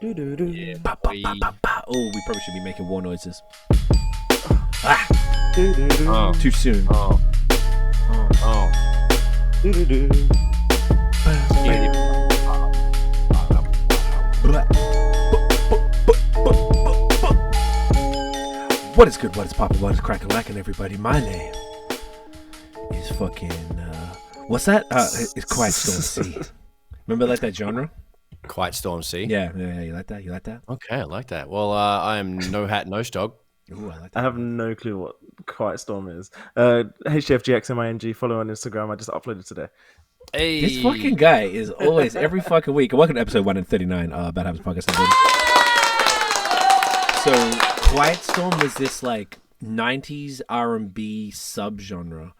Yeah, Pa, pa, pa, pa, pa. Oh, we probably should be making war noises. Too soon. What is good? What is poppin'? What is crackin' everybody? My name is fucking. What's that? It's Quiet Storm C. Remember like that genre? Quiet Storm C. Yeah. You like that? You like that? Okay, I like that. Well, I am No Hat No Dog. Ooh, I like that. I have no clue what Quiet Storm is. HFGXMING, follow on Instagram. I just uploaded today. Hey, This fucking guy is always every fucking week. Welcome to episode 139 Bad Habits Podcast. So Quiet Storm was this like 90s R&B subgenre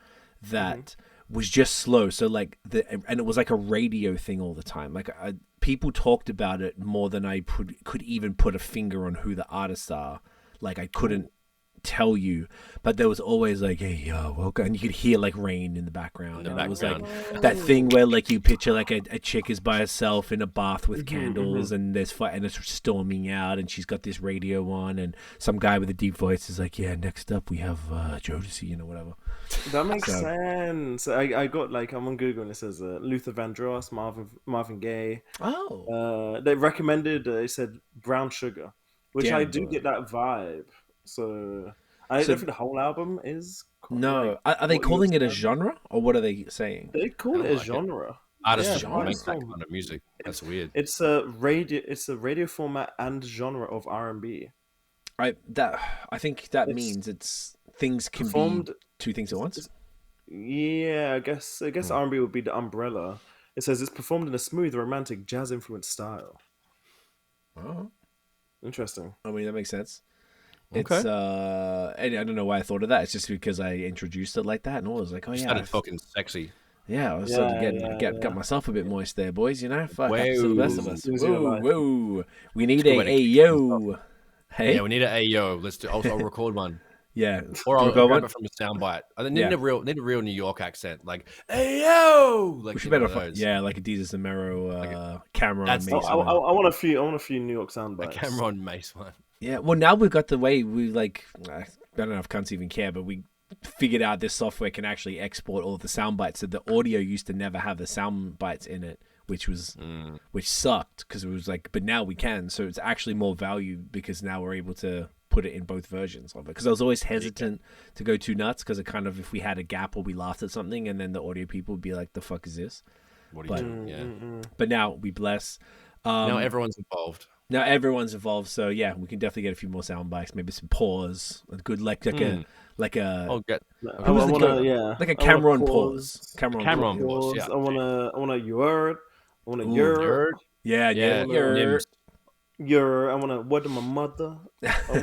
that was just slow. So like and it was like a radio thing all the time. Like people talked about it more than I could even put a finger on who the artists are. Like I couldn't tell you, but there was always like, hey yo, welcome, and you could hear like rain in the background. It was like that thing where like you picture like a chick is by herself in a bath with candles and there's and it's storming out and she's got this radio on and some guy with a deep voice is like, yeah, next up we have Jodeci, whatever. That makes sense. I got like, I'm on Google and it says Luther Vandross, Marvin Gaye. They recommended, they said Brown Sugar, which I do get that vibe. So I don't think the whole album is. No, are they calling it a genre or what are they saying? They call it a genre. Artists just make that kind of music. That's weird. It's a radio format and genre of R&B. I think that means it's things can be two things at once. Yeah, I guess R&B would be the umbrella. It says it's performed in a smooth, romantic, jazz-influenced style. Oh, interesting. I mean, that makes sense. Okay. It's and I don't know why I thought of that. It's just because I introduced it like that, and I was like, "Oh yeah, started fucking sexy." Yeah, I was got myself a bit moist there, boys. Fuck, that's the best of us. Whoa. We need a yo. Hey, yeah, we need a yo. Let's do. I'll record one. Yeah, or I'll grab it from a soundbite. I need a real New York accent, like "Hey yo." Like we should better, like a Jesus and Mero, Cameron. Mason. I want a few New York soundbites. A Cameron Mace one. Yeah, well, now we've got the way we like. I don't know if cunts even care, but we figured out this software can actually export all the sound bites. So the audio used to never have the sound bites in it, which sucked because it was like. But now we can, so it's actually more value because now we're able to put it in both versions of it. Because I was always hesitant to go too nuts because it kind of, if we had a gap or we laughed at something, and then the audio people would be like, "The fuck is this?" What are you doing? Yeah. But now we bless. Now everyone's involved. So yeah, we can definitely get a few more sound bites, maybe some pause, a good like a Cameron pause. Cameron pause. Yeah. I want a yurt. I want a yurt. Yeah. I want to what to my mother. I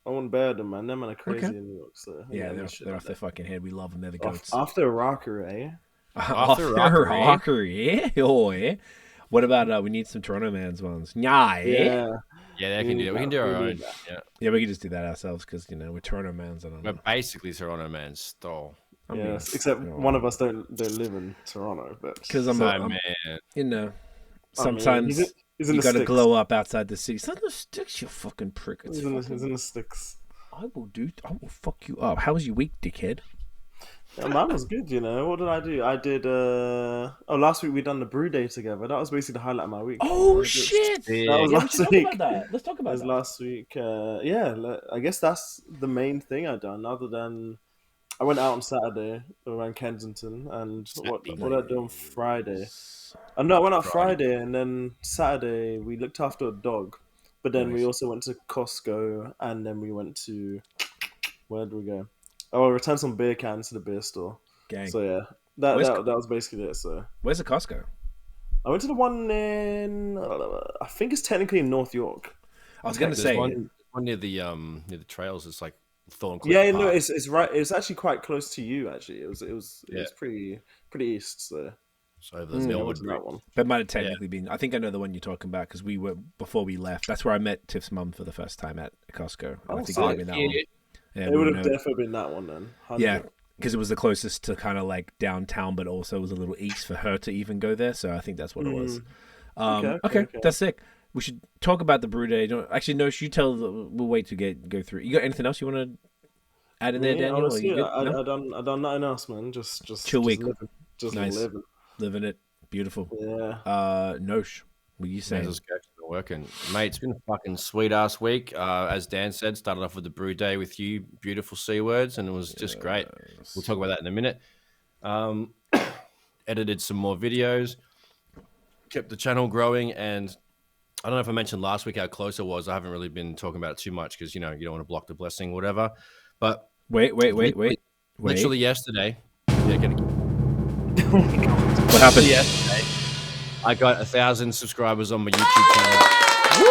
want better, man. Them man are crazy in New York. So yeah, they're off their fucking head. We love them. They're the goats. After rocker, eh? After rocker, yeah. Oh, yeah. What about we need some Toronto Man's ones? Yeah, they can do that. We can do our own. Yeah, we can just do that ourselves because we're Toronto Mans. We're basically Toronto Man's style. Yes, except one of us don't live in Toronto, but because I'm sometimes you got to glow up outside the city. It's not the sticks, you fucking prick. He's in the sticks. I will fuck you up. How was your week, dickhead? Yeah, mine was good, What did I do? I did. Last week we done the brew day together. That was basically the highlight of my week. Oh shit! That was last week. Let's talk about that. Last week. I guess that's the main thing I done. Other than I went out on Saturday around Kensington, and what did I do on Friday? I went out Friday, and then Saturday we looked after a dog. But then we also went to Costco, and then we went to where did we go? Oh, I returned some beer cans to the beer store. Gang. So yeah, that was basically it. So where's the Costco? I went to the one in I think it's technically in North York. I was gonna say one near the trails. It's like Thorncliffe. Yeah, no, it's right. It's actually quite close to you. Actually, it was pretty east there. So there's that one. That might have technically been. I think I know the one you're talking about because we were before we left. That's where I met Tiff's mum for the first time at Costco. I think it would have been that one. Yeah, it would have definitely been that one then. 100. Yeah, because it was the closest to kind of like downtown, but also was a little east for her to even go there. So I think that's what it was. Okay, that's sick. we should talk about the brew day. Actually, no, you tell. We'll wait to go through. You got anything else you want to add in there, Daniel? Honestly, Are you good? I done nothing else, man. Just chill week. Just nice. Living it. Beautiful. Yeah. Nosh, what are you saying? Working, mate. It's been a fucking sweet ass week. As Dan said, started off with the brew day with you, beautiful C words, and it was just great. We'll talk about that in a minute. Edited some more videos, kept the channel growing, and I don't know if I mentioned last week how close it was. I haven't really been talking about it too much because you don't want to block the blessing or whatever. But wait. Literally yesterday. Yeah, what happened? Yesterday, I got 1,000 subscribers on my YouTube channel. Woo!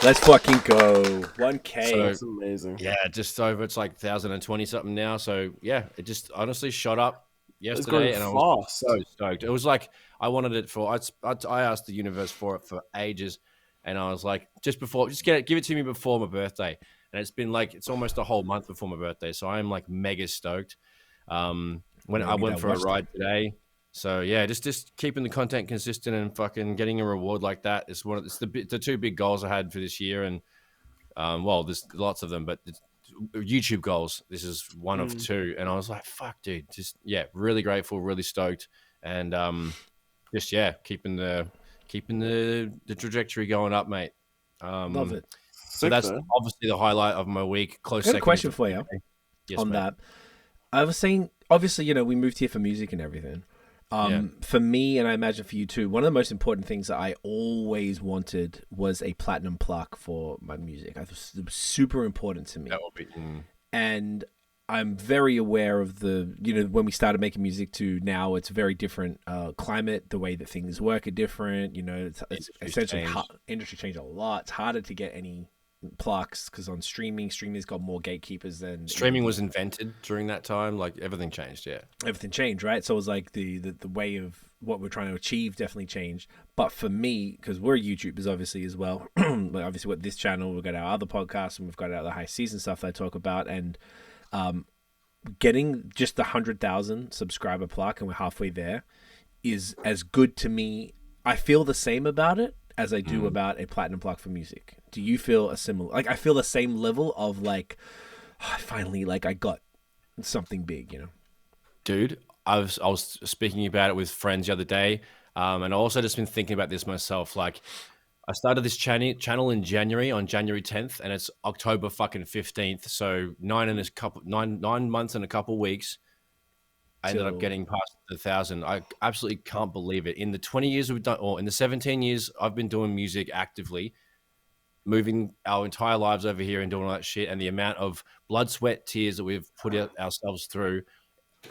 Let's fucking go. 1K. So, that's amazing. Yeah, just over. It's like 1,020 something now. So yeah, it just honestly shot up yesterday, and I was so stoked. It was like I wanted it for. I asked the universe for it for ages, and I was like, give it to me before my birthday. And it's been like it's almost a whole month before my birthday, so I'm like mega stoked. When I went for a ride today. So yeah, just keeping the content consistent and fucking getting a reward like that is it's the two big goals I had for this year, and well, there's lots of them, but it's YouTube goals. This is one of two, and I was like, fuck, dude, really grateful, really stoked, and keeping the trajectory going up, mate. Love it. So that's obviously the highlight of my week. I got a question for you on that. I was saying, obviously, we moved here for music and everything. For me, and I imagine for you too, one of the most important things that I always wanted was a platinum plaque for my music. It was super important to me. That would be. And I'm very aware of when we started making music to now, it's a very different climate. The way that things work are different. It's essentially industry changed a lot. It's harder to get any plaques because on streaming's got more gatekeepers than streaming was invented during that time. Like everything changed. Everything changed, right? So it was like the way of what we're trying to achieve definitely changed. But for me, because we're YouTubers obviously as well, like obviously with this channel, we've got our other podcasts and we've got our other high season stuff that I talk about, and getting just the 100,000 subscriber plaque, and we're halfway there, is as good to me. I feel the same about it as I do about a platinum plaque for music. Do you feel a similar? Like I feel the same level of like, finally, like I got something big, Dude, I was speaking about it with friends the other day, and I also just been thinking about this myself. Like, I started this channel in January, on January 10th, and it's October fucking 15th. So 9 months and a couple weeks. I ended up getting past 1,000. I absolutely can't believe it. In the 20 years we've done, or in the 17 years I've been doing music actively, moving our entire lives over here and doing all that shit, and the amount of blood, sweat, tears that we've put ourselves through,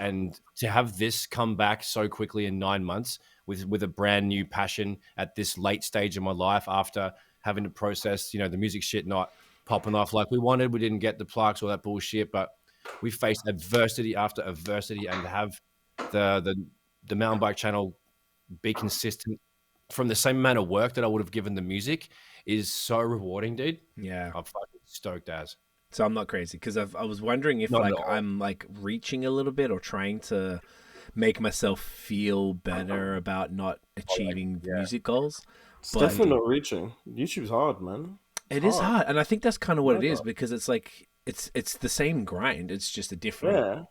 and to have this come back so quickly in 9 months with a brand new passion at this late stage of my life, after having to process, the music shit not popping off like we wanted. We didn't get the plaques, all that bullshit, but we faced adversity after adversity, and to have the mountain bike channel be consistent from the same amount of work that I would have given the music is so rewarding, dude. Yeah, I'm fucking stoked as. So I'm not crazy because I was wondering if I'm like reaching a little bit or trying to make myself feel better about not achieving music goals. It's definitely not reaching. YouTube's hard, man. It is hard, and I think that's kind of what it is, because it's like it's the same grind. It's just a different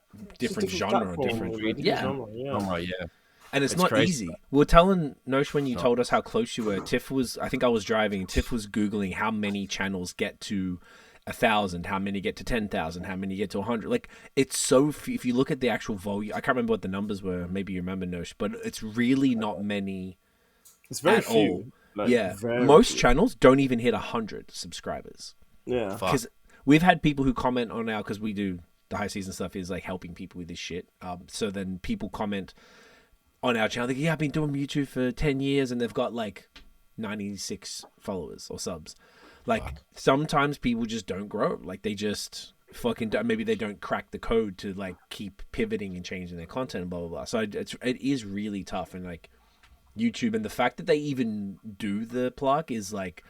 genre, different genre. And it's not crazy. easy. We were telling Nosh when you told us how close you were. I think I was driving, and Tiff was Googling how many channels get to 1,000, how many get to 10,000, how many get to 100. Like, it's so, if you look at the actual volume, I can't remember what the numbers were. Maybe you remember, Nosh, but it's really not many. It's very few. Like, most channels don't even hit 100 subscribers. Yeah. Because we've had people who comment on because we do the high season stuff is like helping people with this shit. So then people comment on our channel, I've been doing YouTube for 10 years and they've got like 96 followers or subs. Like, sometimes people just don't grow. Like, they just fucking maybe they don't crack the code to like keep pivoting and changing their content and blah blah blah. So it is really tough, and like YouTube, and the fact that they even do the plaque is like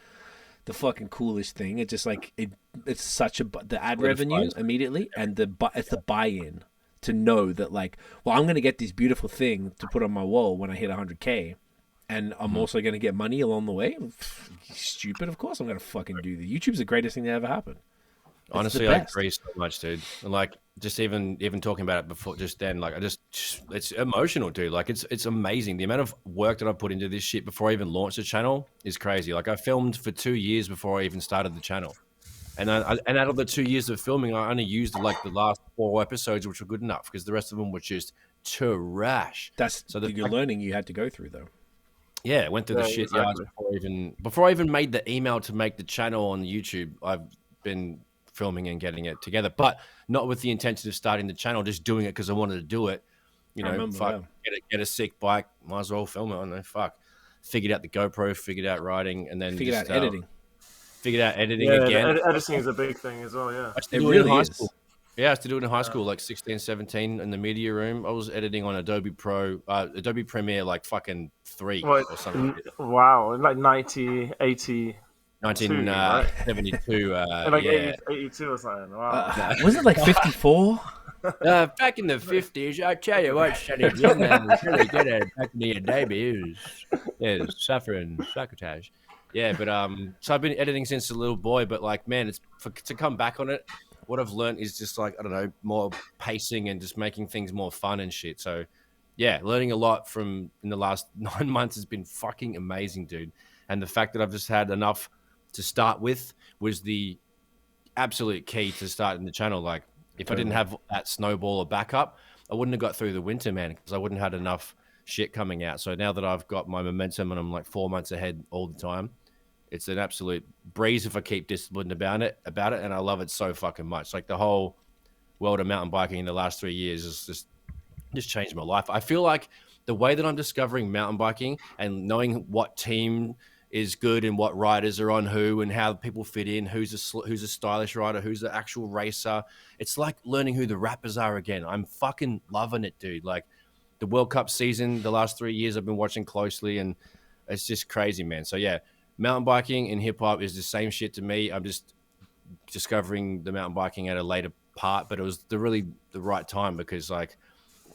the fucking coolest thing. It's just like it's such the ad revenue immediately, and it's the buy-in to know that like, well, I'm gonna get this beautiful thing to put on my wall when I hit 100K, and I'm also going to get money along the way. Stupid, of course I'm going to fucking do that. YouTube's the greatest thing that ever happened. Honestly, I agree so much, dude. And like, just even talking about it before, just then, like, it's emotional, dude. Like, it's amazing. The amount of work that I put into this shit before I even launched the channel is crazy. Like, I filmed for 2 years before I even started the channel. And and out of the 2 years of filming, I only used like the last 4 episodes, which were good enough because the rest of them were just trash. That's so you're learning you had to go through, though. Yeah, went through the shit yards before I even made the email to make the channel on YouTube. I've been filming and getting it together, but not with the intention of starting the channel, just doing it because I wanted to do it. You know, get a sick bike, might as well film it. I don't know, fuck. Figured out the GoPro, figured out writing, and then figured out editing. Figured out editing again. Editing is a big thing as well, yeah. It really is. School. Yeah, I used to do it in high school, like 16, 17 in the media room. I was editing on Adobe Premiere, like fucking 3 or something. Wow, like 90, 80... 1972. Like 82 or something. Wow. Was it like 54? Back in the 50s, I tell you what, Sonny, your man was really good at it back in the day, but he was suffering succotash. Yeah, but so I've been editing since a little boy, but like, man, to come back on it, what I've learned is just like, I don't know, more pacing and just making things more fun and shit. So yeah, learning a lot from in the last 9 months has been fucking amazing, dude. And the fact that I've just had enough to start with was the absolute key to starting the channel. Like, if I didn't have that snowball or backup, I wouldn't have got through the winter, man, because I wouldn't have had enough shit coming out. So now that I've got my momentum and I'm like 4 months ahead all the time, it's an absolute breeze if I keep disciplined about it. And I love it so fucking much. Like, the whole world of mountain biking in the last 3 years has just changed my life. I feel like the way that I'm discovering mountain biking and knowing what team is good and what riders are on who and how people fit in, who's a stylish rider, who's the actual racer. It's like learning who the rappers are again. I'm fucking loving it, dude. Like, the World Cup season, the last 3 years I've been watching closely, and it's just crazy, man. So yeah, mountain biking and hip hop is the same shit to me. I'm just discovering the mountain biking at a later part, but it was the right time because like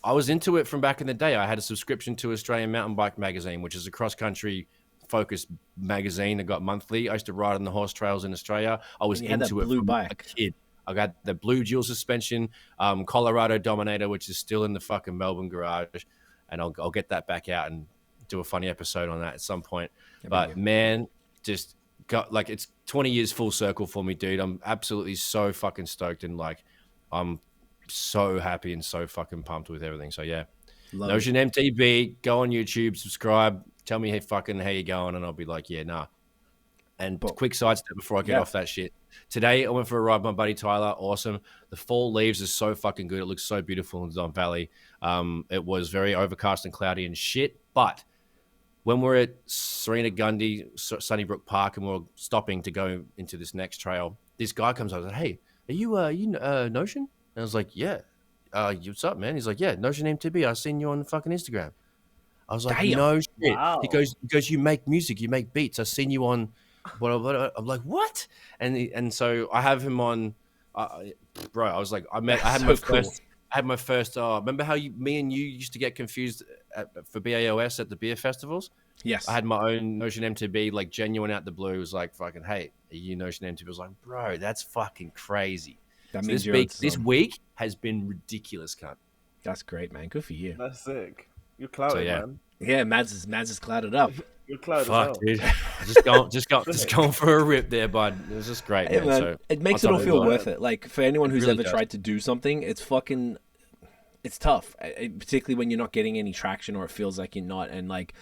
I was into it from back in the day. I had a subscription to Australian Mountain Bike Magazine, which is a cross-country focused magazine that got monthly. I used to ride on the horse trails in Australia. I was into it from a kid. I got the blue dual suspension, Colorado Dominator, which is still in the fucking Melbourne garage, and I'll get that back out and do a funny episode on that at some point. But man, just got like, it's 20 years full circle for me, dude. I'm absolutely so fucking stoked, and like I'm so happy and so fucking pumped with everything. So yeah, Notion MTB, go on YouTube, subscribe, tell me how you going, and I'll be like, yeah, nah. And quick side step before I get off that shit. Today I went for a ride with my buddy Tyler. Awesome. The fall leaves is so fucking good. It looks so beautiful in Don Valley. It was very overcast and cloudy and shit, but when we're at Serena Gundy, Sunnybrook Park, and we're stopping to go into this next trail, this guy comes up and says, "Hey, are you Notion?" And I was like, "Yeah." What's up, man? He's like, "Yeah, Notion MTB. I seen you on fucking Instagram." I was like, "Damn. No shit." Wow. He goes, "You make music, you make beats. I seen you on." What? I'm like, "What?" And so I have him on. Bro, I was like, I had my first. Remember how me and you used to get confused for BAOS at the beer festivals? Yes. I had my own Notion MTB, like genuine out the blue. It was like, fucking, hey, are you Notion MTB? I was like, bro, that's fucking crazy. That means this week has been ridiculous, cunt. That's great, man. Good for you. That's sick. You're clouded, man. Yeah, Mads is clouded up. You're clouded. Fuck, dude. just going for a rip there, bud. It was just great, man. So, it makes it all feel worth it. Like, for anyone who's ever tried to do something, it's tough, particularly when you're not getting any traction or it feels like you're not. And like,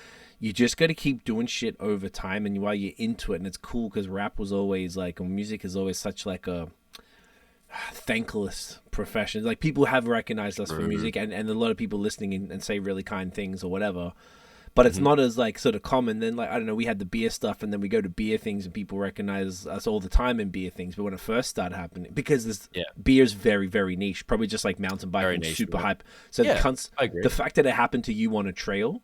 you just got to keep doing shit over time, and while you're into it. And it's cool because rap was always like, music is always such like a thankless profession. Like, people have recognized us for music, and a lot of people listening and say really kind things or whatever. But it's not as like sort of common. Then, like, I don't know, we had the beer stuff, and then we go to beer things, and people recognize us all the time in beer things. But when it first started happening, because beer is very, very niche, probably just like mountain biking, super hype. So I agree. The fact that it happened to you on a trail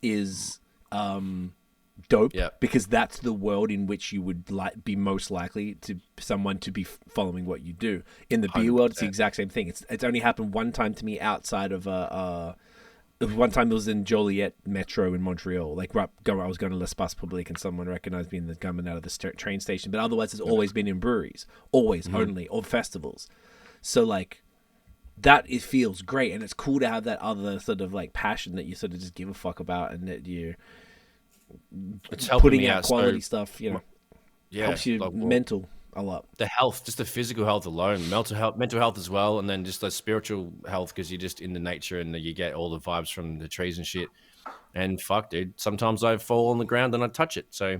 is dope, because that's the world in which you would be most likely to someone to be following what you do. In the beer 100%. World, it's the exact same thing. It's only happened one time to me outside of it one time it was in Joliet Metro in Montreal. Like I was going to L'Espace Public and someone recognized me coming out of the train station. But otherwise, it's always been in breweries, always only, or festivals. So like that it feels great, and it's cool to have that other sort of like passion that you sort of just give a fuck about, and that you're putting out quality stuff. You know, helps you mental a lot. The health, just the physical health alone, mental health as well, and then just the spiritual health because you're just in the nature and you get all the vibes from the trees and shit. And fuck, dude, sometimes I fall on the ground and I touch it, so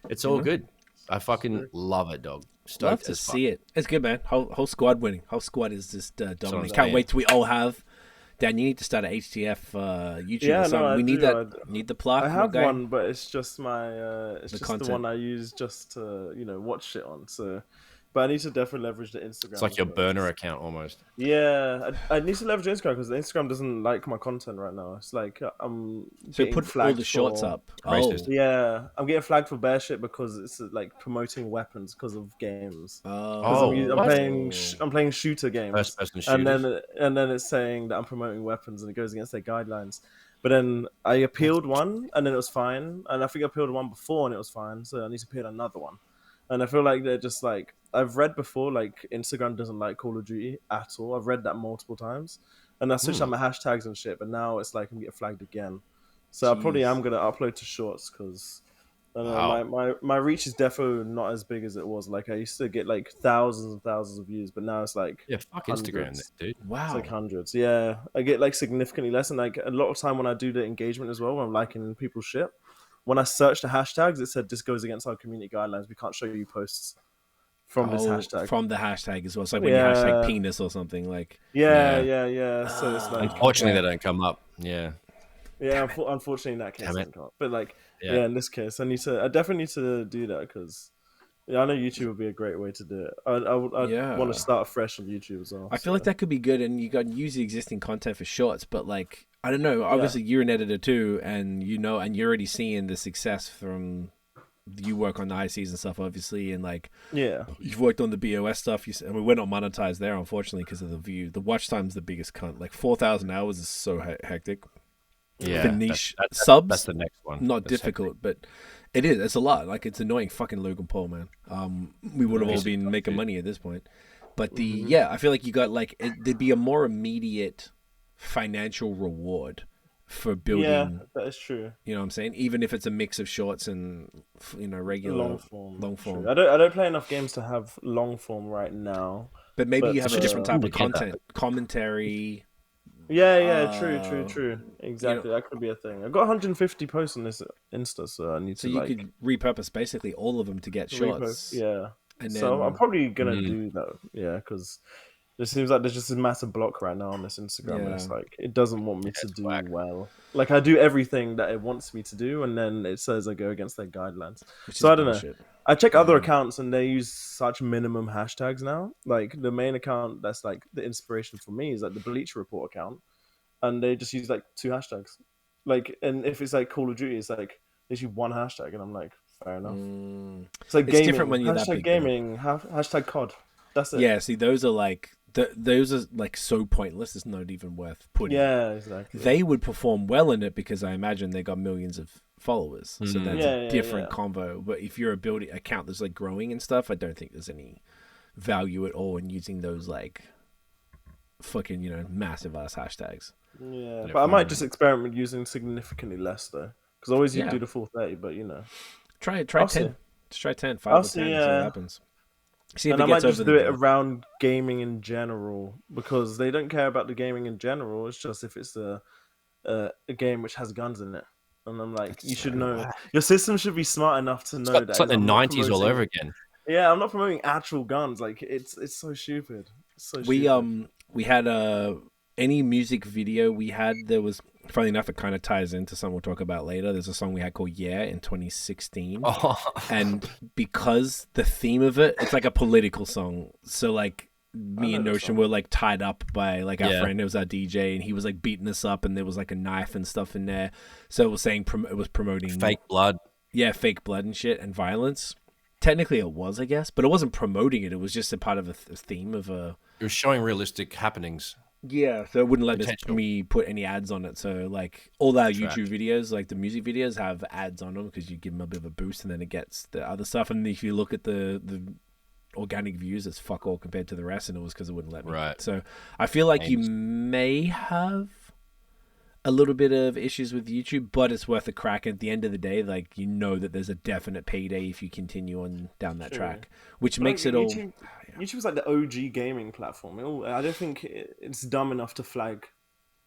it's all good. I fucking love it, dog. Stoked love to see it. It's good, man. Whole squad winning. Whole squad is just dominating. Can't wait till we all have. Dan, you need to start an HTF YouTube. Yeah, or something. no, we need that. Need the plaque. I have one, but it's just it's just content. the one I use just to watch shit on. So, but I need to definitely leverage the Instagram. It's like your burner account almost. Yeah, I need to leverage Instagram because the Instagram doesn't like my content right now. It's like I'm so put all the shorts up. Racist. Yeah, I'm getting flagged for bear shit because it's like promoting weapons because of games. I'm playing shooter games. First-person shooters. And then it's saying that I'm promoting weapons and it goes against their guidelines. But then I appealed one and then it was fine, and I think I appealed one before and it was fine, so I need to appeal another one. And I feel like they're just like, I've read before, like Instagram doesn't like Call of Duty at all. I've read that multiple times, and I switched out my hashtags and shit. But now it's like I'm getting flagged again. So I probably am gonna upload to shorts because I don't know, my reach is definitely not as big as it was. Like I used to get like thousands and thousands of views, but now it's like fuck hundreds. Instagram, dude. Wow, it's like hundreds. Yeah, I get like significantly less, and like a lot of time when I do the engagement as well, when I'm liking people's shit. When I searched the hashtags, it said this goes against our community guidelines. We can't show you posts from this hashtag. From the hashtag as well. It's like when you hashtag penis or something. Like yeah. So it's like unfortunately they don't come up. Yeah. Yeah, unfortunately in that case, it can't. But like, in this case, I definitely need to do that because I know YouTube would be a great way to do it. I want to start fresh on YouTube as well. I feel like that could be good, and you got use the existing content for shorts. But like, I don't know. Obviously, you're an editor too, and and you're already seeing the success from. You work on the ICs and stuff, obviously, and like, you've worked on the BOS stuff. And we went not monetized there, unfortunately, because of the view. The watch time's the biggest cunt. Like 4,000 hours is so hectic. Yeah, for niche subs, that's the next one. Not difficult, but it is. It's a lot. Like it's annoying. Fucking Logan Paul, man. We would have all been making money at this point. But I feel like you got like there'd be a more immediate financial reward for building. Yeah, that is true. You know what I'm saying? Even if it's a mix of shorts and regular long form. I don't play enough games to have long form right now. But maybe you have a different type of content, commentary. Yeah, true. Exactly, that could be a thing. I've got 150 posts on this Insta, so I need to. So you could repurpose basically all of them to get shorts. And then, so I'm probably gonna do that. Yeah, because it seems like there's just a massive block right now on this Instagram. And it's like it doesn't want me to do well. Like I do everything that it wants me to do, and then it says I go against their guidelines. So I don't know. I check other accounts and they use such minimum hashtags now. Like the main account that's like the inspiration for me is like the Bleacher Report account, and they just use like 2 hashtags. Like, and if it's like Call of Duty, it's like they use 1 hashtag, and I'm like, fair enough. It's like gaming. Different when you're that big. Gaming, hashtag COD. That's it. Yeah, see, those are like those are like so pointless. It's not even worth putting. Yeah, exactly. They would perform well in it because I imagine they got millions of followers, so that's a different combo. But if you're a building account that's like growing and stuff, I don't think there's any value at all in using those like fucking massive ass hashtags. Yeah, but I might just experiment using significantly less though, because always you do the full 30, but try 10. Just try 10, 5 or 10, see what happens. See if and I might just do it around gaming in general, because they don't care about the gaming in general. It's just if it's a game which has guns in it. And I'm like, you should know. Your system should be smart enough to know that. It's like the 90s all over again. Yeah, I'm not promoting actual guns. Like, it's so stupid. It's so stupid. We had any music video we had, there was, funny enough, it kind of ties into something we'll talk about later. There's a song we had called Yeah in 2016. And because the theme of it's like a political song. So like, me and Notion were like tied up by like our friend. It was our DJ, and he was like beating us up, and there was like a knife and stuff in there. So it was saying it was promoting fake blood. Yeah, fake blood and shit and violence. Technically, it was, I guess, but it wasn't promoting it. It was just a part of a theme of a. It was showing realistic happenings. Yeah, so it wouldn't let Potential. me put any ads on it. So like all our Trash. YouTube videos, like the music videos, have ads on them because you give them a bit of a boost, and then it gets the other stuff. And if you look at the organic views, it's fuck all compared to the rest, and it was because it wouldn't let me. Right. So I feel like you Names. may have a little bit of issues with YouTube, but it's worth a crack. At the end of the day, like you know that there's a definite payday if you continue on down that track, which makes it all. YouTube's like the OG gaming platform. I don't think it's dumb enough to flag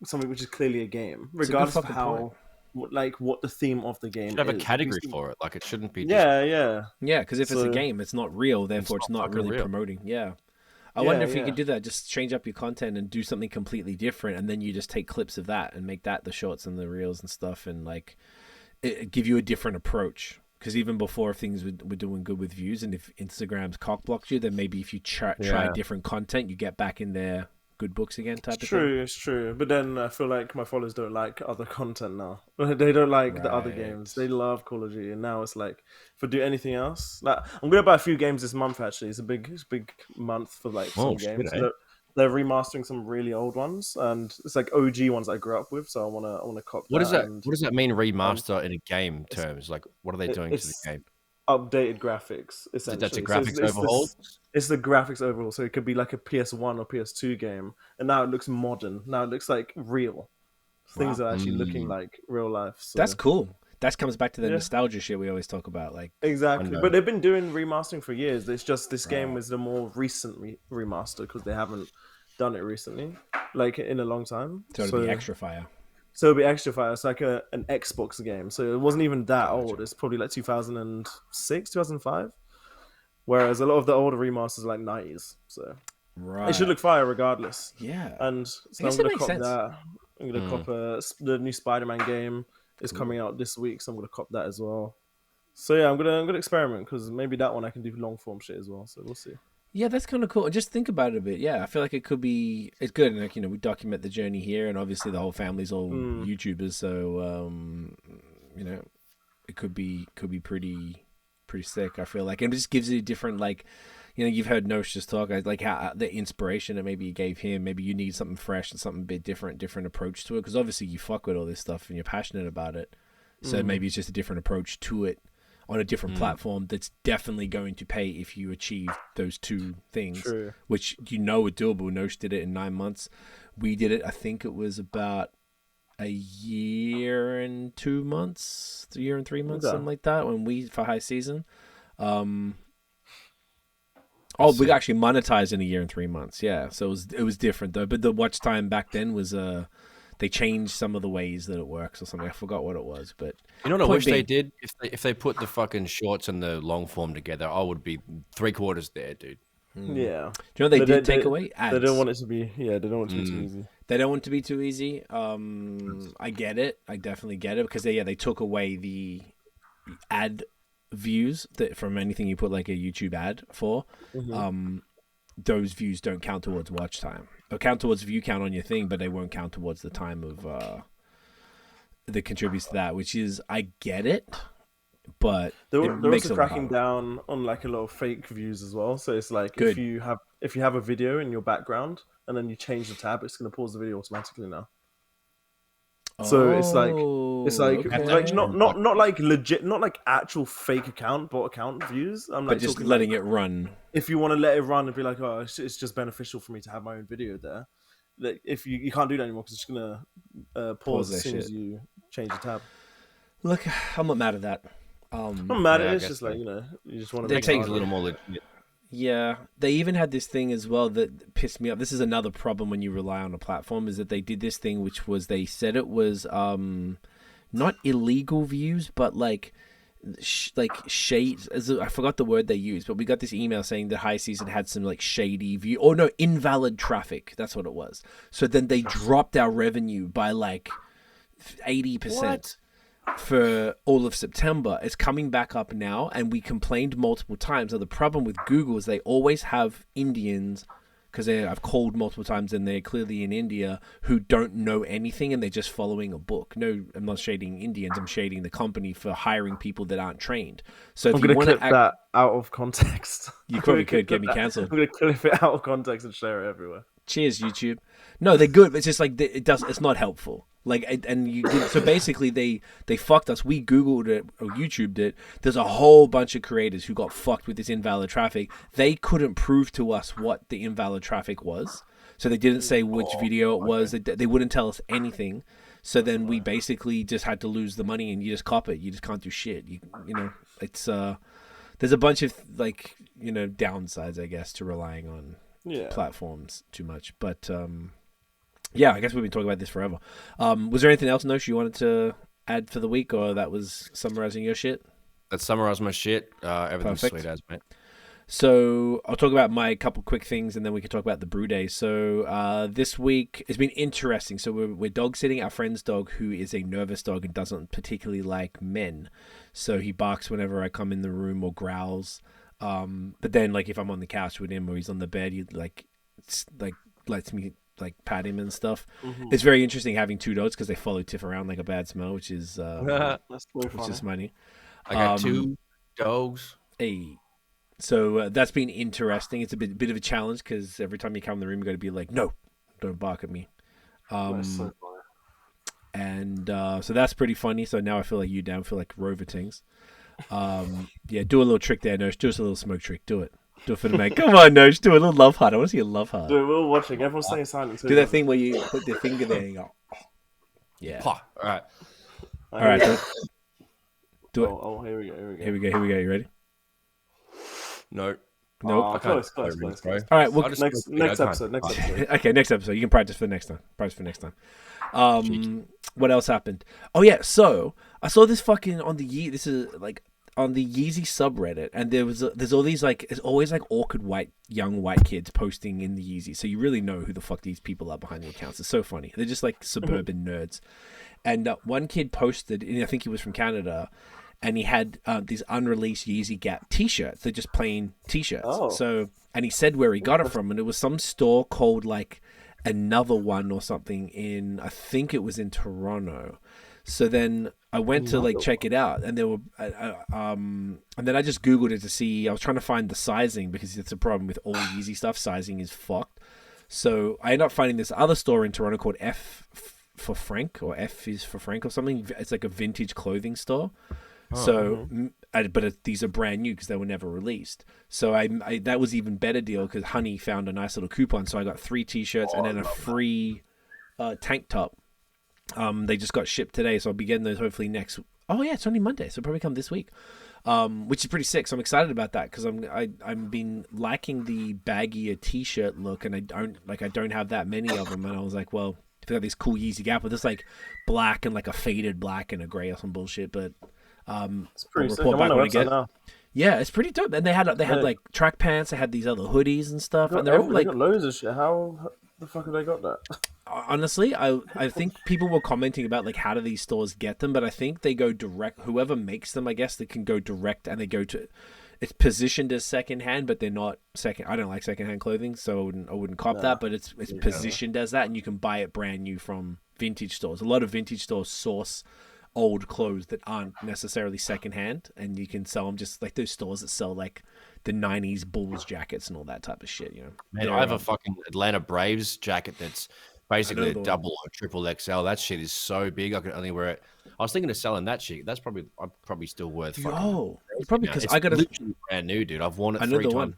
something which is clearly a game, regardless of how, what the theme of the game Should have is. a category for it. Like it shouldn't be. Yeah. Because if it's a game, it's not real. Therefore, it's not really real. promoting. Yeah. I wonder if you could do that. Just change up your content and do something completely different, and then you just take clips of that and make that the shorts and the reels and stuff, and like it give you a different approach. Because even before things were doing good with views, and if Instagram's cock blocked you, then maybe if you try different content, you get back in their good books again type of thing. It's true. But then I feel like my followers don't like other content now. They don't like the other games. They love Call of Duty. And now it's like, if I do anything else, like I'm going to buy a few games this month, actually. It's a big month for like some games. They're remastering some really old ones, and it's like OG ones I grew up with. So I want to cop. What does that mean? Remaster in a game terms? Like, what are they doing to the game? Updated graphics, essentially. That's a graphics overhaul. It's the graphics overhaul. So it could be like a PS1 or PS2 game, and now it looks modern. Now it looks like real. Things are actually looking like real life. So. That's cool. That comes back to the nostalgia shit we always talk about. Like exactly, but they've been doing remastering for years. It's just this game is the more recent remaster because they haven't done it recently, like in a long time. So it'll be extra fire. So it'll be extra fire. It's like an Xbox game. So it wasn't even that old. It's probably like 2006, 2005. Whereas a lot of the older remasters are like 90s. So it should look fire regardless. Yeah. And so I'm gonna cop that. I'm gonna cop the new Spider-Man game. Is coming out this week, so I'm gonna cop that as well. So yeah, I'm gonna experiment because maybe that one I can do long form shit as well. So we'll see. Yeah, that's kind of cool. Just think about it a bit. Yeah, I feel like it's good. And like, we document the journey here, and obviously the whole family's all YouTubers, so it could be pretty sick. I feel like, and it just gives you a different like. You've heard Nosh just talk like how the inspiration that maybe you gave him. Maybe you need something fresh and something a bit different approach to it. Because obviously you fuck with all this stuff and you're passionate about it. So maybe it's just a different approach to it on a different platform that's definitely going to pay if you achieve those two things. True. Which are doable. Nosh did it in 9 months. We did it. I think it was about a year and 2 months, a year and 3 months, something like that. For high season. We actually monetized in a year and 3 months. Yeah, so it was different though. But the watch time back then was they changed some of the ways that it works or something. I forgot what it was, but what I wish they did if they put the fucking shorts and the long form together, I would be 3/4 there, dude. Yeah. Do you know what they did take away? Ads. They don't want it to be. Yeah, they don't want it to be too easy. They don't want it to be too easy. I get it. I definitely get it because they took away the ad views that from anything you put like a YouTube ad for. Those views don't count towards watch time. They'll count towards view count on your thing, but they won't count towards the time of that contributes to that, which is I get it, but they're also cracking down on like a lot of fake views as well. So it's like if you have a video in your background and then you change the tab, it's going to pause the video automatically now. So it's like not like legit, not like actual fake bot account views. I'm like but just letting it run. If you want to let it run and be like, oh, it's just beneficial for me to have my own video there. Like if you can't do that anymore because it's gonna pause as soon as you change the tab. Look, I'm not mad at that. I'm not mad at it. It's just like you just want to make it a little more legit. Yeah, they even had this thing as well that pissed me off. This is another problem when you rely on a platform is that they did this thing which was they said it was not illegal views but like shades. I forgot the word they used, but we got this email saying that High Season had some like shady view. Oh no, invalid traffic. That's what it was. So then they dropped our revenue by like 80%. For all of September. It's coming back up now, and we complained multiple times. Now the problem with Google is they always have Indians, because I've called multiple times and they're clearly in India, who don't know anything and they're just following a book. No, I'm not shading Indians, I'm shading the company for hiring people that aren't trained. So if I'm going to clip that out of context. You probably could get me cancelled. I'm going to clip it out of context and share it everywhere. Cheers, YouTube. No, they're good. But it's just like it's not helpful. Like, so basically they fucked us. We Googled it or YouTubed it. There's a whole bunch of creators who got fucked with this invalid traffic. They couldn't prove to us what the invalid traffic was. So they didn't say which video it was. They wouldn't tell us anything. So then we basically just had to lose the money, and you just cop it. You just can't do shit. You know, it's there's a bunch of like, you know, downsides, I guess, to relying on platforms too much. But yeah, I guess we've been talking about this forever. Was there anything else, Nosh, you wanted to add for the week, or that was summarizing your shit? That summarized my shit. Everything's Perfect. sweet as, mate. So I'll talk about my couple quick things, and then we can talk about the brew day. So this week it's been interesting. So we're dog sitting our friend's dog, who is a nervous dog and doesn't particularly like men. So he barks whenever I come in the room or growls. But then, like, if I'm on the couch with him or he's on the bed, he like lets me like pat him and stuff. It's very interesting having two dogs because they follow Tiff around like a bad smell, which is funny. I got two dogs. Hey. So that's been interesting. It's a bit of a challenge because every time you come in the room, you got to be like, no, don't bark at me. So that's pretty funny. So now I feel like you down, feel like Rover Tings. Yeah, do a little trick there, Nosh. Do us a little smoke trick. Do it. Do it for the man. Come on, Nosh. Do a little love heart. I want to see a love heart. Dude, we're all watching. Everyone's staying silent. Do that thing where you put the finger there and you go, oh. Yeah. All right. All right. Do it. Oh, here we go. Here we go. You ready? No. Nope. Close. All right. Well, next episode. Okay, next episode. You can practice for next time. What else happened? Oh yeah. So I saw this fucking on the This is like on the Yeezy subreddit, and there's all these like, it's always like awkward young white kids posting in the Yeezy. So you really know who the fuck these people are behind the accounts. It's so funny. They're just like suburban nerds. And one kid posted, and I think he was from Canada, and he had these unreleased Yeezy GAP t-shirts. They're just plain t-shirts. Oh. So, and he said where he got it from, and it was some store called like Another One or something I think it was in Toronto. So then I went to like check it out, and there were, and then I just Googled it to see. I was trying to find the sizing because it's a problem with all Yeezy stuff. Sizing is fucked. So I ended up finding this other store in Toronto called F for Frank, or F is for Frank or something. It's like a vintage clothing store. These are brand new because they were never released. So I that was even better deal because Honey found a nice little coupon. So I got 3 t-shirts and then a free tank top. They just got shipped today, so I'll be getting those hopefully next. Oh yeah, it's only Monday, so it'll probably come this week. Which is pretty sick. So I'm excited about that because I've been liking the baggier t-shirt look, and I don't have that many of them. And I was like, well, if they got these cool Yeezy GAP with this like black and like a faded black and a gray or some bullshit, but. It's pretty sick. I'm on the website now. Yeah, it's pretty dope. And they had like track pants. They had these other hoodies and stuff. And they're all like got loads of shit. How the fuck have they got that? Honestly, I think people were commenting about like how do these stores get them, but I think they go direct. Whoever makes them, I guess they can go direct, and they go to. It's positioned as secondhand, but they're not second. I don't like secondhand clothing, so I wouldn't cop that. But it's positioned as that, and you can buy it brand new from vintage stores. A lot of vintage stores source old clothes that aren't necessarily secondhand, and you can sell them just like those stores that sell like the 90s Bulls jackets and all that type of shit, you know. Man, I have a fucking Atlanta Braves jacket that's basically a double or triple XL. That shit is so big I could only wear it. I was thinking of selling that shit. That's probably still worth fucking. Oh, probably because I got literally brand new, dude. I've worn it 3 times.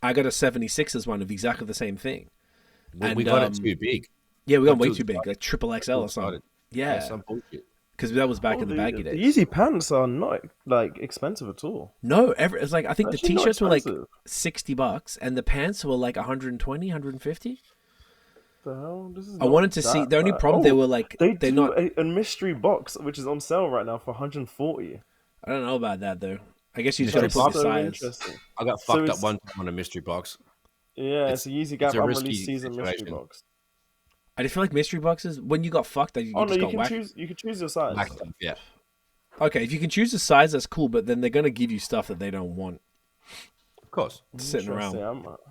I got a 76ers one of exactly the same thing. We got it too big. Yeah, we got way too big, like triple XL or something. Yeah, some bullshit. Because that was back in the baggy days. The Yeezy pants are not like expensive at all. No, it's like I think the t-shirts were like $60, and the pants were like 120, 150. The hell? I wanted to see. The only problem they were like they're not a mystery box which is on sale right now for 140. I don't know about that though. I guess you just got to put your size. I got fucked up one time on a mystery box. Yeah, it's a Yeezy GAP unreleased season mystery box. I just feel like mystery boxes, when you got fucked, you can choose your size. Yeah. Okay, if you can choose the size, that's cool, but then they're going to give you stuff that they don't want. Of course. Sitting around.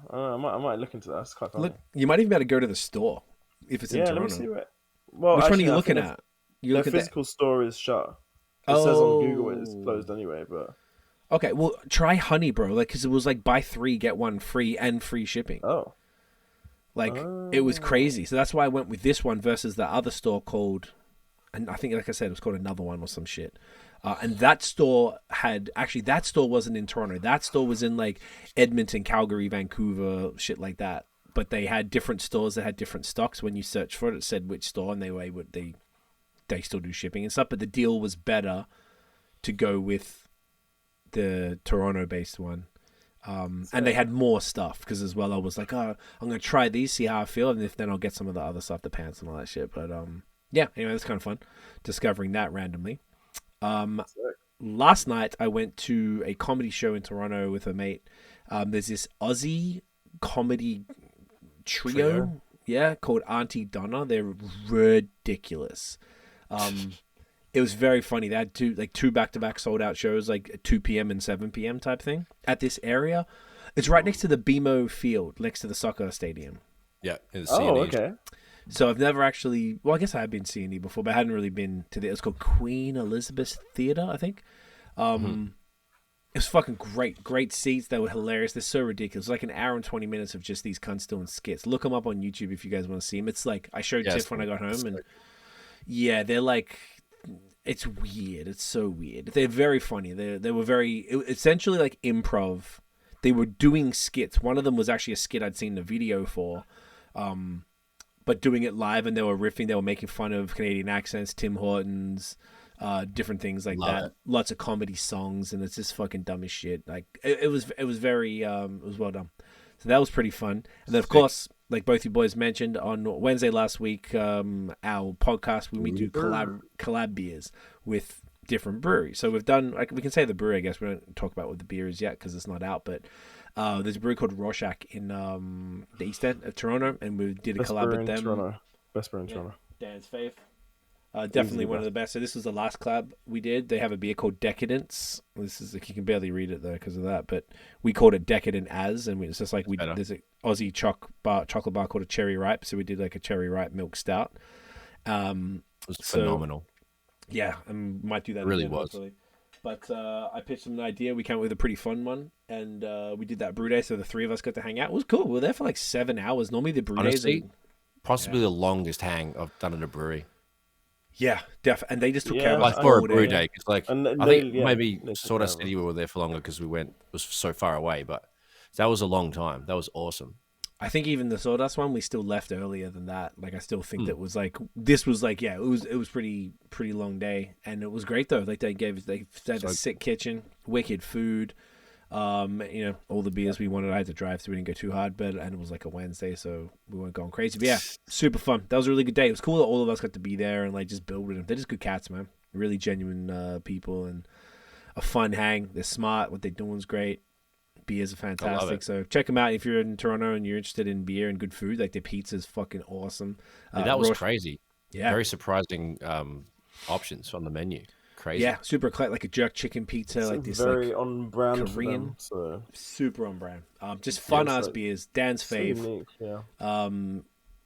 I might look into that. That's quite funny. Look, you might even be able to go to the store if it's in Toronto. Let me see which one are you looking at? The physical store is shut. It says on Google it's closed anyway, but... Okay, well, try Honey, bro, because it was like buy 3, get 1 free and free shipping. Oh. Like it was crazy. So that's why I went with this one versus the other store called, and I think, like I said, it was called Another One or some shit. And that store that store wasn't in Toronto. That store was in like Edmonton, Calgary, Vancouver, shit like that. But they had different stores that had different stocks. When you search for it, it said which store, and they still do shipping and stuff. But the deal was better to go with the Toronto-based one. And they had more stuff because as well I was like, oh, I'm going to try these, see how I feel, and then I'll get some of the other stuff, the pants and all that shit. But yeah, anyway, that's kind of fun discovering that randomly. Last night I went to a comedy show in Toronto with a mate. There's this Aussie comedy trio, yeah, called Aunty Donna. They're ridiculous. It was very funny. They had two back-to-back sold-out shows, like at 2 p.m. and 7 p.m. type thing at this area. It's right next to the BMO field, next to the soccer stadium. Yeah. Okay. So I've never actually... Well, I guess I had been C&E before, but I hadn't really been to It's called Queen Elizabeth Theatre, I think. It was fucking great. Great seats. They were hilarious. They're so ridiculous. Like an hour and 20 minutes of just these cunts doing skits. Look them up on YouTube if you guys want to see them. It's like... I showed Tiff when I got home, and... Yeah, they're like... It's weird. It's so weird. They're very funny. They were essentially like improv. They were doing skits. One of them was actually a skit I'd seen the video for, but doing it live, and they were riffing. They were making fun of Canadian accents, Tim Hortons, different things like that. Lots of comedy songs, and it's just fucking dumb as shit. Like it was very it was well done. So that was pretty fun. And then of course, like both you boys mentioned, on Wednesday last week, our podcast, we do collab beers with different breweries. So we've done, like, we can say the brewery, I guess. We don't talk about what the beer is yet because it's not out, but there's a brewery called Rorschach in the east end of Toronto, and we did a collab with them. Best brewery in Toronto. Dan's fave. Definitely one of the best. So this was the last collab we did. They have a beer called Decadence. This is like, you can barely read it though because of that, but we called it Decadent As, and it's just like there's an Aussie chocolate bar called a Cherry Ripe, so we did like a Cherry Ripe milk stout. It was phenomenal. Yeah, and might do that. It really again, was. Hopefully. But I pitched them an idea. We came up with a pretty fun one, and we did that brew day. So the three of us got to hang out. It was cool. We were there for like 7 hours. Normally the brew days, possibly the longest hang I've done at a brewery. Yeah, definitely. And they just took care of us for a brew day. Cause like, I think maybe Sawdust City we were there for longer because it was so far away. But that was a long time. That was awesome. I think even the Sawdust one, we still left earlier than that. Like, I still think that was like, this was like, yeah, it was pretty long day, and it was great though. Like they had a sick kitchen, wicked food, all the beers we wanted. I had to drive, so we didn't go too hard, and it was like a Wednesday, so we weren't going crazy. But yeah, super fun. That was a really good day. It was cool that all of us got to be there and like just build with them. They're just good cats, man. Really genuine people and a fun hang. They're smart. What they're doing is great. Beers are fantastic, so check them out if you're in Toronto and you're interested in beer and good food. Like, their pizza's fucking awesome. That was crazy. Yeah, very surprising options on the menu. Crazy. Yeah, super eclectic, like a jerk chicken pizza, like this very like on brand Korean, them, so. Super on brand. Just fun ass beers. Dan's fave. Unique, yeah.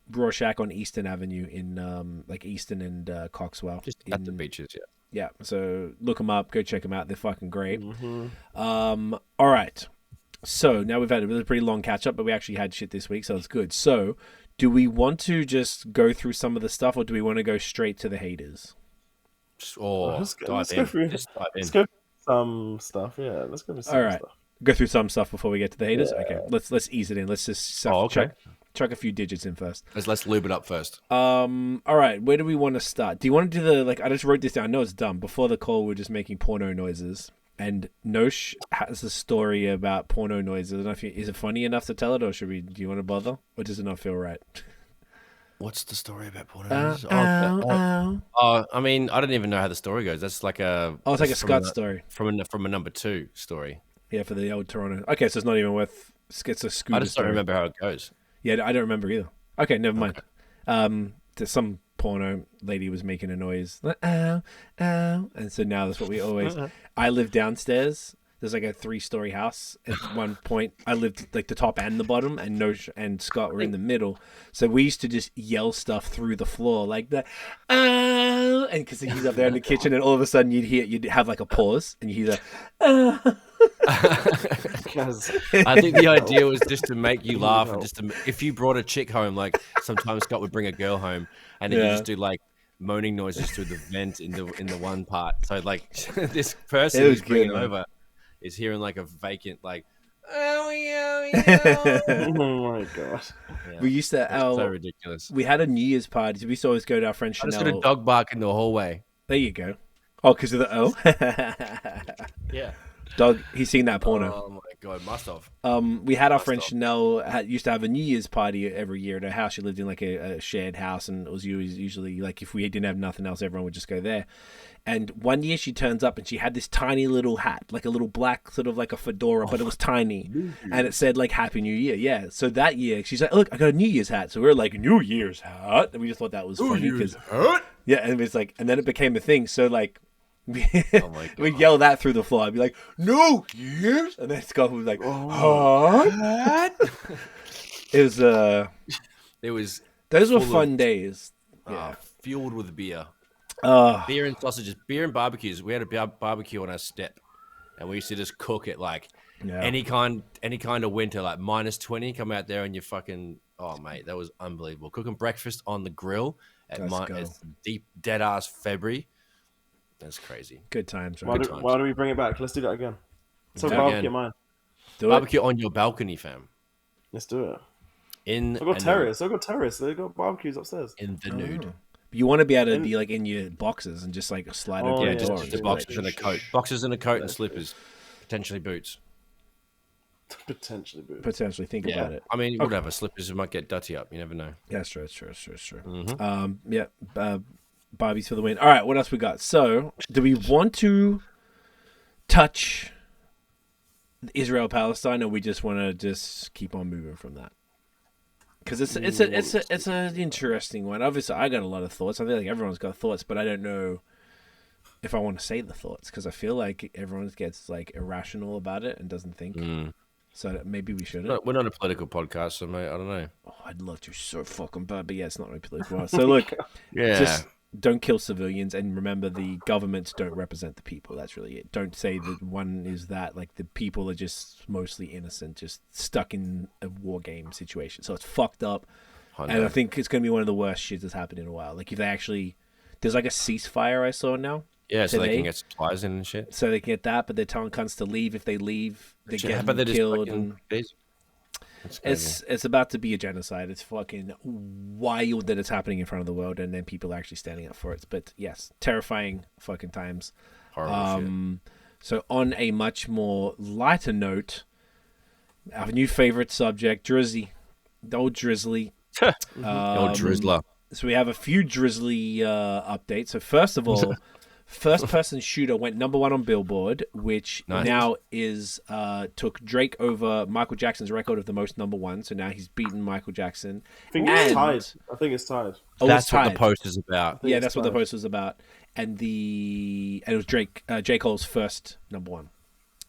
Rorschach on Eastern Avenue in like Eastern and Coxwell, just at the beaches. Yeah, so look them up, go check them out. They're fucking great. Mm-hmm. All right. So now we've had a pretty long catch up, but we actually had shit this week, so it's good. So do we want to just go through some of the stuff, or do we want to go straight to the haters? Let's go through some stuff. Yeah, let's go through some stuff. Go through some stuff before we get to the haters. Yeah. Okay, let's ease it in. Let's just chuck a few digits in first. Let's lube it up first. All right, where do we want to start? Do you want to do the I just wrote this down. I know it's dumb. Before the call, we were just making porno noises. And Nosh has a story about porno noises. I don't know if is it funny enough to tell it, or do you want to bother, or does it not feel right? What's the story about porno noises? I mean, I don't even know how the story goes. That's like it's like a Scott story from a number 2 story. Yeah, for the old Toronto. Okay, so it's not even worth. It's a scooter. I just don't remember how it goes. Yeah, I don't remember either. Okay, never mind. There's some porno lady was making a noise, and so now that's what we always. I live downstairs. There's like a 3-story house. At one point, I lived like the top and the bottom, and Nosh and Scott were in the middle. So we used to just yell stuff through the floor like the and because he's up there in the kitchen, and all of a sudden you'd have like a pause, and you hear the Because I think the idea was just to make you laugh, and just to, if you brought a chick home, like sometimes Scott would bring a girl home, and then you just do like moaning noises through the vent in the one part. So like this person who's bringing over is hearing like a vacant like. Oh yeah. oh my god! Yeah. We used to. So ridiculous. We had a New Year's party. So we used to always go to our friend Chanel. I just got a dog bark in the hallway. There you go. Oh, because of the Yeah. Dog, he's seen that porno. Oh my god, must have. We had our friend Chanel used to have a New Year's party every year at her house. She lived in like a shared house, and it was usually like if we didn't have nothing else, everyone would just go there. And one year she turns up and she had this tiny little hat, like a little black sort of like a fedora, but it was tiny, and it said like Happy New Year. Yeah. So that year she's like, look, I got a New Year's hat. So we were like, New Year's hat, and we just thought that was funny because yeah, and it's like, and then it became a thing. So like. We'd yell that through the floor. I'd be like, "No Year's," and then Scott would be like, "Huh?" It was. Those were fun days. Yeah, fueled with beer, beer and sausages, beer and barbecues. We had a barbecue on our step, and we used to just cook it like any kind of winter, like -20. Come out there and you fucking mate, that was unbelievable. Cooking breakfast on the grill at deep dead ass February. That's crazy. Good times, right? Why do we bring it back? Let's do that again. So barbecue mine. Barbecue on your balcony, fam. Let's do it. I've got terrace. They've got barbecues upstairs. In the nude. You want to be able to be like in your boxes and just like slide open the door. Just the boxers and a coat. Boxers and a coat and slippers. Potentially boots. Potentially think about it. I mean, whatever. Slippers might get dirty up. You never know. Yeah, that's true. Mm-hmm. Barbies for the win. All right, what else we got? So, do we want to touch Israel-Palestine, or we just want to just keep on moving from that? Because it's an interesting one. Obviously, I got a lot of thoughts. I feel like everyone's got thoughts, but I don't know if I want to say the thoughts because I feel like everyone gets like irrational about it and doesn't think. So maybe we shouldn't. We're not a political podcast, so mate, I don't know. Oh, I'd love to so fucking bad, but yeah, it's not really political. So look, just don't kill civilians, and remember the governments don't represent the people. That's really it. Don't say that one is that. Like the people are just mostly innocent, just stuck in a war game situation. So it's fucked up, and I think it's going to be one of the worst shit that's happened in a while. Like if they actually, there's like a ceasefire I saw now. Yeah, so they can get supplies in and shit. So they can get that, but they're telling cunts to leave. If they leave, they get killed. It's about to be a genocide. It's fucking wild that it's happening in front of the world, and then people are actually standing up for it. But yes, terrifying fucking times. Horrible shit. So on a much more lighter note, our new favorite subject, Drizzy, the old Drizzly, the old Drizzler. So we have a few Drizzly updates. So first of all. First Person Shooter went #1 on Billboard, which now is took Drake over Michael Jackson's record of the most #1. So now he's beaten Michael Jackson. I think it's tied. Oh, that's what the post is about. Yeah, that's what the post was about. And it was J. Cole's first #1,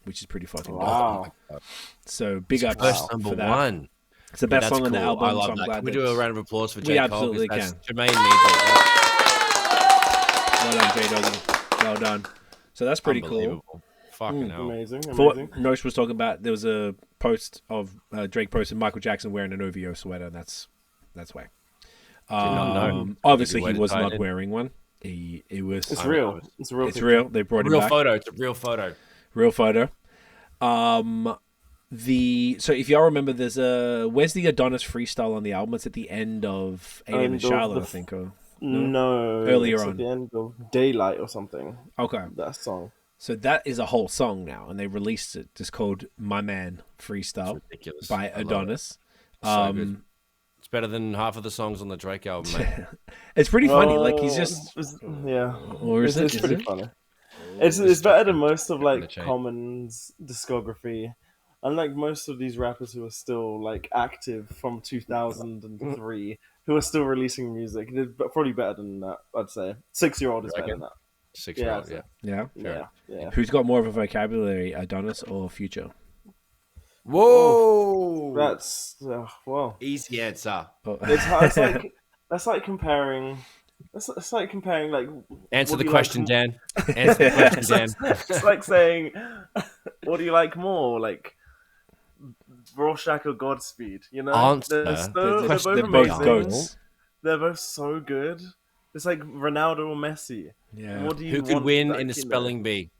which is pretty fucking wow. Dope. So big ups first for that. #1. It's the best song on the album. I love so that. Can we do a round of applause for J. Cole? We absolutely can. Jermaine needs it. Well done, J-Doggy. Well done. So that's pretty cool. Fucking hell. Amazing. For what Nosh was talking about, there was a post of Drake posted Michael Jackson wearing an OVO sweater, and that's why. Obviously, he was not wearing one. It was. It's real. It's a real. It's real. They brought it back. Photo. It's a real photo. Real photo. So if y'all remember, where's the Adonis freestyle on the album? It's at the end of A.M. and Charlotte, I think. No, earlier on, at the end of Daylight or something. Okay, that song. So that is a whole song now, and they released it just called "My Man Freestyle" by Adonis. So good. It's better than half of the songs on the Drake album, mate. It's pretty funny. Like he's just or is it's pretty funny. It's better than most of like Common's discography. Unlike most of these rappers who are still like active from 2003, who are still releasing music, they're probably better than that. I'd say 6-year-old is better than that. 6-year-old, yeah. Who's got more of a vocabulary, Adonis or Future? Whoa, that's easy answer. It's like that's like comparing It's like comparing like. Answer what the do you question, like Dan. Answer the question, Dan. It's like saying, what do you like more, like Rorschach or Godspeed? You know, Answer they're both They're both amazing. goats. They're both so good. It's like Ronaldo or Messi. Yeah. What do you Who could want, win like, in the you know? spelling bee?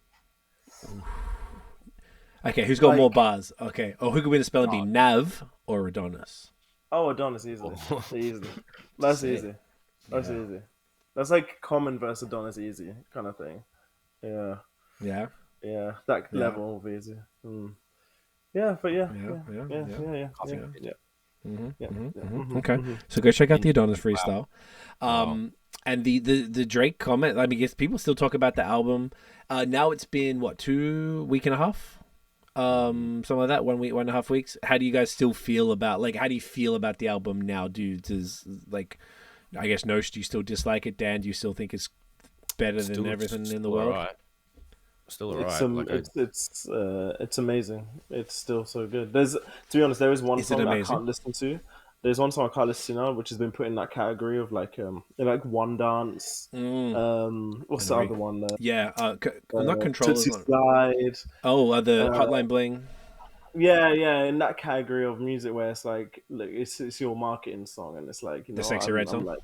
Okay, who's got Like- more bars? Okay. Oh, who could win a spelling bee? Nav or Adonis? Oh, Adonis easily. Easily. That's Sick. easy. That's Yeah. easy. That's like Common versus Adonis easy kind of thing. Yeah. Yeah. Yeah. That Yeah. level of easy. Yeah, but yeah. Okay, so go check out the Adonis freestyle. And the Drake comment. I mean, guess people still talk about the album. Now it's been what, 2 weeks and a half, something like that. 1 week, 1.5 weeks. How do you guys still feel about, like, how do you feel about the album now? Does like, I guess Nosh, do you still dislike it? Dan, do you still think it's better than everything in the world? Right. Still alright. It's amazing. It's still so good. To be honest, there is one Is it song that I amazing? can't listen to. There's one song I can't listen to now, which has been put in that category of like One Dance. What's the other one? Yeah, not Controllers. Tootsie Slide. Oh, the Hotline Bling. Yeah, in that category of music where it's like, look, it's your marketing song, and it's like, you know, The Sexy Red song? like,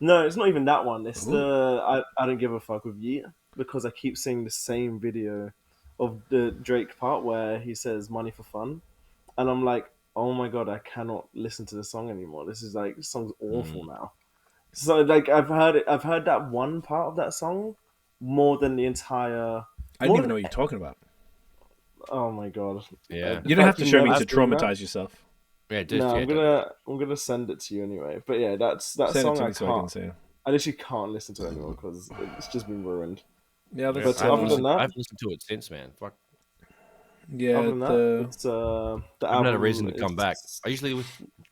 no, it's not even that one. It's I don't give a fuck with Yeet, because I keep seeing the same video of the Drake part where he says money for fun, and I'm like, oh my god, I cannot listen to the song anymore. This song's awful now. So like I've heard that one part of that song more than the entire. I didn't even know what you're talking about. Oh my god! Yeah. You don't have to show me to never seen that. traumatize yourself. Yeah, No, I'm gonna send it to you anyway. But yeah, that Send it song to I me so I can can't. see it. I literally can't listen to it anymore because it's just been ruined. Yeah, But I've other than that, I've listened to it since, man. Fuck. yeah. other than that, it's the I've album. had a reason to come back. is- I usually, with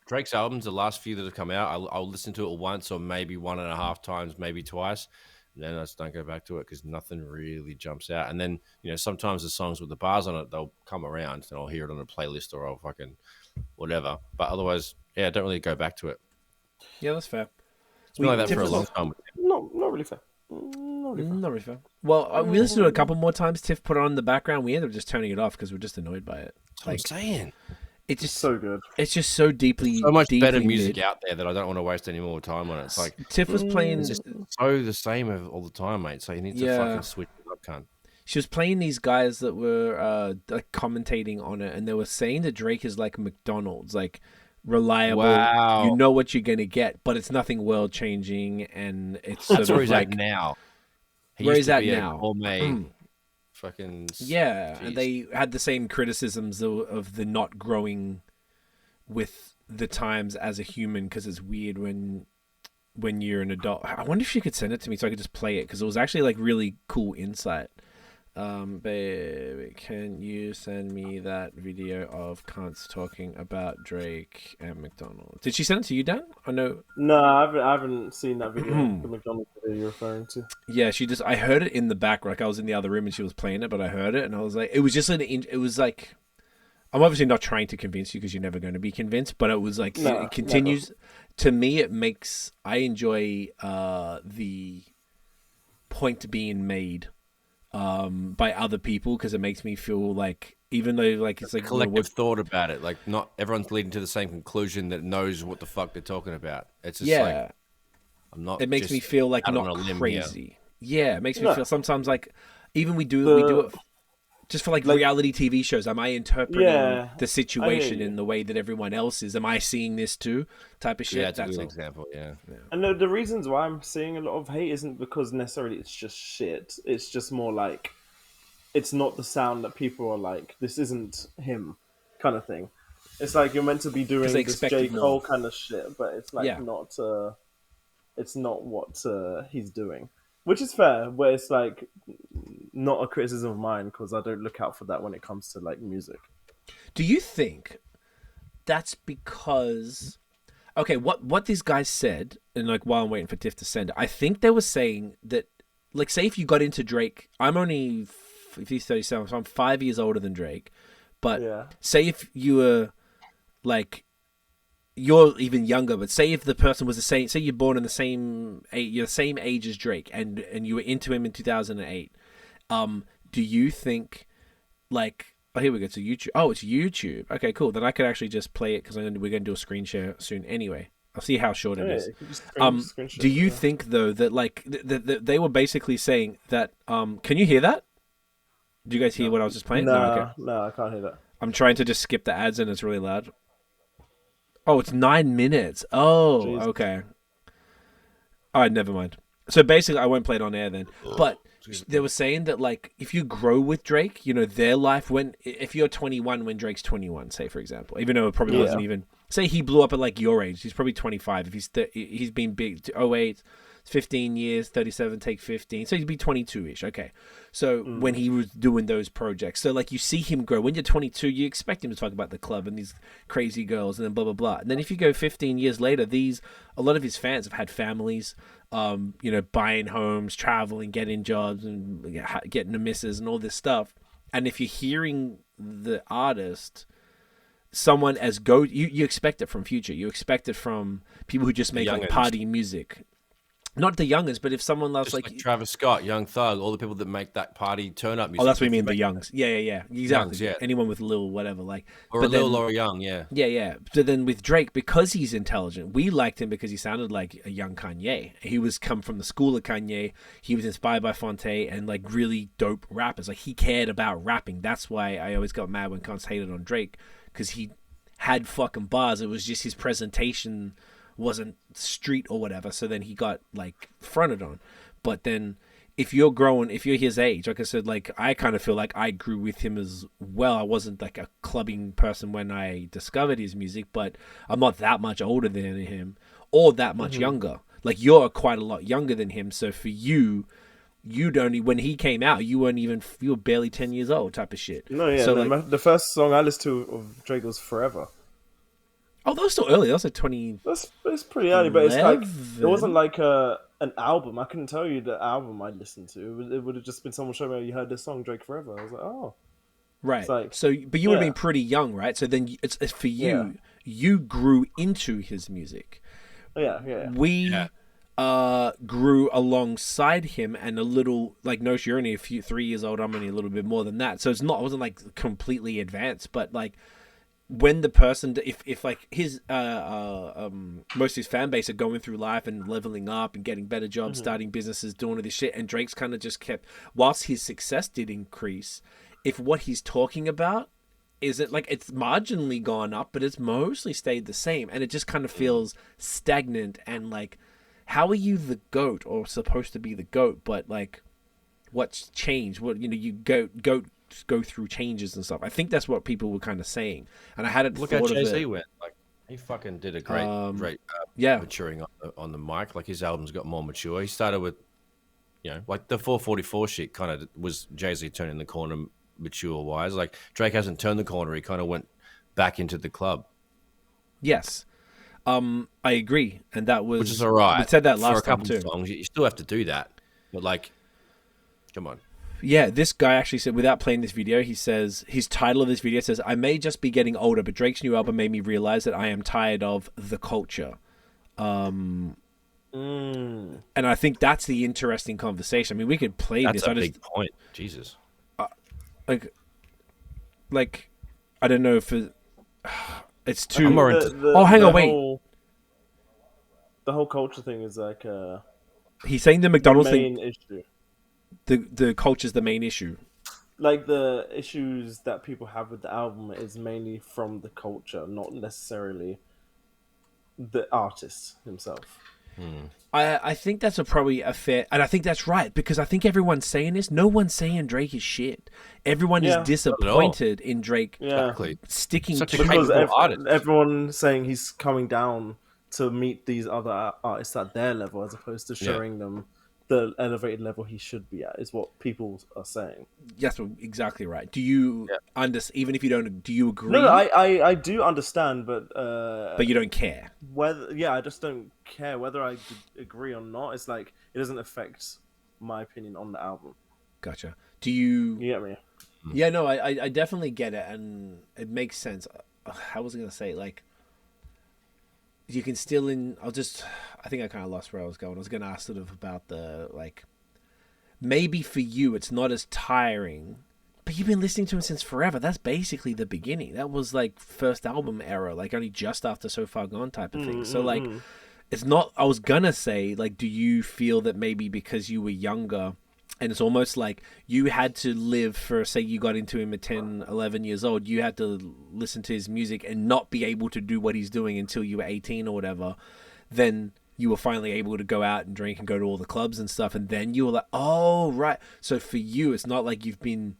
Drake's albums, the last few that have come out, I'll listen to it once or maybe 1.5 times, maybe twice. And then I just don't go back to it because nothing really jumps out. And then, you know, sometimes the songs with the bars on it, they'll come around and I'll hear it on a playlist or I'll fucking whatever. But otherwise, yeah, I don't really go back to it. Yeah, that's fair. It's been like that for a Tiff long was- time. Not really fair. Not really fair. Not really fair. Well, we listened to it a couple more times. Tiff put it on in the background. We ended up just turning it off because we're just annoyed by it. That's what I'm saying. It's just So good. It's just so deeply, So much better deeply music mid. out there that I don't want to waste any more time on it. It's like Tiff was playing. it's just so the same all the time, mate. So you need to Yeah. fucking switch it up, cunt. She was playing these guys that were like commentating on it, and they were saying that Drake is like McDonald's, like reliable. Wow. You know what you're gonna get, but it's nothing world changing, and it's sort That's where of he's like at now. He where used he's to at be a now. gourmet fucking Yeah, Jeez. and they had the same criticisms of the not growing with the times as a human, because it's weird when you're an adult. I wonder if she could send it to me so I could just play it, because it was actually like really cool insight. Babe, can you send me that video of cunts talking about Drake and McDonald's? Did she send it to you, Dan? I know. No, I haven't seen that video. The McDonald's video you're referring to. Yeah, I heard it in the back. Like I was in the other room and she was playing it, but I heard it and I was like, it was just it was like, I'm obviously not trying to convince you because you're never going to be convinced, but it was like, No, it continues. To me, I enjoy the point being made by other people, because it makes me feel like, even though like it's like collective thought about it. Like not everyone's leading to the same conclusion that knows what the fuck they're talking about. It's just like I'm not. It makes just me feel like out on not a limb crazy. Yeah, it makes me No. feel sometimes like even we do it just for like reality TV shows. Am I interpreting the situation you. in the way that everyone else is? Am I seeing this too? Type of shit. Yeah, that's a That's good all. example. Yeah. And the reasons why I'm seeing a lot of hate isn't because necessarily it's just shit. It's just more like it's not the sound that people are like, this isn't him kind of thing. It's like you're meant to be doing they this expected J. more. Cole kind of shit, but it's like Yeah. not it's not what he's doing. Which is fair, where it's like not a criticism of mine, because I don't look out for that when it comes to like music. Do you think that's because, okay, what these guys said, and like while I'm waiting for Tiff to send it, I think they were saying that, like, say if you got into Drake, I'm only 37, so I'm 5 years older than Drake, but Yeah. say if you were like you're even younger, but say if the person was the same, say you're born in the same age, you're the same age as Drake, and you were into him in 2008. Do you think, like, oh, here we go to YouTube. Oh, it's YouTube. Okay, cool. Then I could actually just play it because we're going to do a screen share soon anyway. I'll see how short it is. Do you think though that like they were basically saying that? Can you hear that? Do you guys hear what I was just playing? No, I can't hear that. I'm trying to just skip the ads and it's really loud. Oh, it's 9 minutes. Oh, jeez. Okay. All right, never mind. So basically, I won't play it on air then. But they were saying that, like, if you grow with Drake, you know, their life, if you're 21 when Drake's 21, say, for example, even though it probably wasn't even, say he blew up at, like, your age, he's probably 25. If he's been big, 08, 15 years, 37, take 15. So he'd be 22-ish. Okay. So when he was doing those projects, so like you see him grow. When you're 22, you expect him to talk about the club and these crazy girls and then blah, blah, blah. And then if you go 15 years later, a lot of his fans have had families, you know, buying homes, traveling, getting jobs and getting the misses and all this stuff. And if you're hearing the artist, someone as you expect it from Future. You expect it from people who just make like party music. Not the youngest, but if someone loves like Travis Scott, Young Thug, all the people that make that party turn up music. Oh, that's what you mean, the youngs. Yeah, exactly. Youngs, yeah. Anyone with Lil whatever, like or but Lil or Young, yeah. Yeah. So then with Drake, because he's intelligent, we liked him because he sounded like a young Kanye. He was come from the school of Kanye. He was inspired by Fonte and like really dope rappers. Like he cared about rapping. That's why I always got mad when cons hated on Drake because he had fucking bars. It was just his presentation wasn't street or whatever, so then he got like fronted on. But then if you're his age, like I said, like I kind of feel like I grew with him as well. I wasn't like a clubbing person when I discovered his music, but I'm not that much older than him or that much younger. Like you're quite a lot younger than him, so for you don't, when he came out, you were barely 10 years old type of shit. No, yeah. So the first song I listened to of Drake was Forever. Oh, that was still early. That was like 20. It's pretty early, but it's like it wasn't like an album. I couldn't tell you the album I'd listened to. It would have just been someone showing me, you heard this song Drake Forever. I was like, oh, right. Like, so, but you would have been pretty young, right? So then it's for you. Yeah. You grew into his music. Yeah. We grew alongside him, and a little like no, you're only 3 years old. I'm only a little bit more than that. So it wasn't like completely advanced, but like. When the person, if like his most of his fan base are going through life and leveling up and getting better jobs, starting businesses, doing all this shit, and Drake's kind of just kept, whilst his success did increase, if what he's talking about isn't like, it's marginally gone up, but it's mostly stayed the same, and it just kind of feels stagnant. And like, how are you the GOAT or supposed to be the GOAT? But like, what's changed? What, you know, you GOAT go through changes and stuff. I think that's what people were kind of saying, and I hadn't look thought how of Jay-Z it. went. Like he fucking did a great maturing on the mic. Like his albums got more mature. He started with, you know, like the 444 shit kind of was Jay-Z turning the corner mature wise. Like Drake hasn't turned the corner. He kind of went back into the club. Yes, I agree, and that was, which is all right. We said that last for a couple time of songs. You still have to do that, but like, come on. Yeah, this guy actually said, without playing this video, he says, his title of this video says, I may just be getting older, but Drake's new album made me realize that I am tired of the culture. And I think that's the interesting conversation. I mean, we could play this. That's a big point. Jesus. Like, I don't know if it's too... hang on, wait. The whole culture thing is like... he's saying the McDonald's main issue. The culture's the main issue. Like the issues that people have with the album is mainly from the culture, not necessarily the artist himself. I think that's probably a fair, and I think that's right, because I think everyone's saying this. No one's saying Drake is shit. Everyone is disappointed in Drake sticking such to a capable artist. Everyone saying he's coming down to meet these other artists at their level, as opposed to showing them the elevated level he should be at, is what people are saying. Yes, exactly right. Do you understand? Even if you don't, do you agree? No, I do understand, but you don't care. I just don't care whether I agree or not. It's like it doesn't affect my opinion on the album. Gotcha. Do you? You get me? Yeah, no, I definitely get it, and it makes sense. How was I gonna say? Like, you can still I think I kind of lost where I was going. I was going to ask sort of about the, like, maybe for you it's not as tiring, but you've been listening to him since forever. That's basically the beginning. That was like first album era, like only just after So Far Gone type of thing. So like, it's not, I was gonna say, like, do you feel that maybe because you were younger and it's almost like you had to live for, say you got into him at 10, 11 years old, you had to listen to his music and not be able to do what he's doing until you were 18 or whatever, then you were finally able to go out and drink and go to all the clubs and stuff, and then you were like, oh, right. So for you, it's not like you've been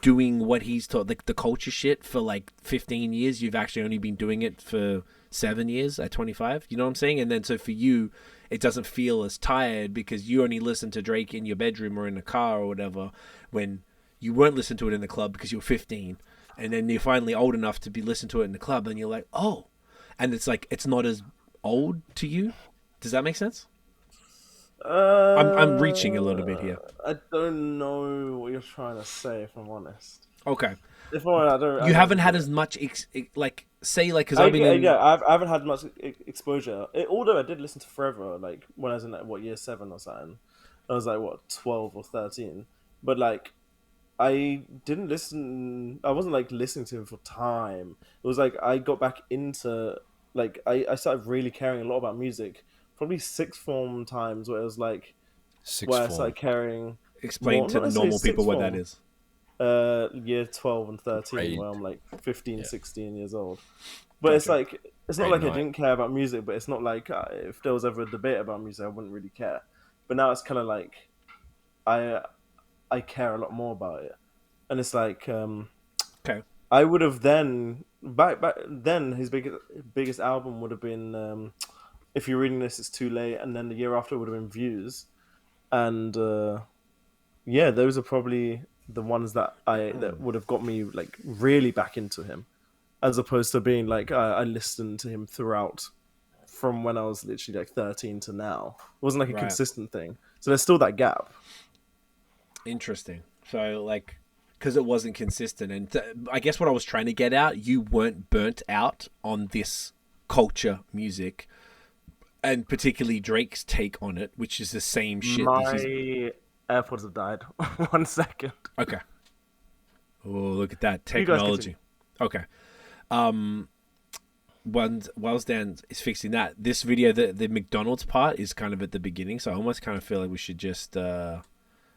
doing what he's taught, like the culture shit, for like 15 years. You've actually only been doing it for 7 years at 25. You know what I'm saying? And then so for you, it doesn't feel as tired because you only listen to Drake in your bedroom or in the car or whatever, when you weren't listening to it in the club because you were 15. And then you're finally old enough to be listening to it in the club, and you're like, oh. And it's like, it's not as old to you. Does that make sense? I'm reaching a little bit here. I don't know what you're trying to say, if I'm honest. Okay. If I don't, you haven't had as much like, say, like, because I haven't had much exposure. Although I did listen to Forever, like when I was in like year 7 or something. I was like 12 or 13, but like I didn't listen. I wasn't like listening to him for time. It was like I got back into, like, I started really caring a lot about music. Probably sixth form times, where it was like I started caring. Explain to normal people what that is. Year 12 and 13, Grade. where I'm like 15, 16 years old. But it's like, it's not like I didn't care about music, but it's not like if there was ever a debate about music, I wouldn't really care. But now it's kind of like I care a lot more about it, and it's like okay. I would have then back then his biggest album would have been If You're Reading This It's Too Late, and then the year after would have been Views, and yeah, those are probably the ones that would have got me like really back into him, as opposed to being like I listened to him throughout from when I was literally like 13 to now. It wasn't like a consistent thing, so there's still that gap. Interesting. So like, because it wasn't consistent, and I guess what I was trying to get out, you weren't burnt out on this culture music, and particularly Drake's take on it, which is the same shit. My AirPods have died. 1 second. Okay. Oh, look at that technology. Okay. Whilst Dan is fixing that, this video, the McDonald's part is kind of at the beginning, so I almost kind of feel like we should just I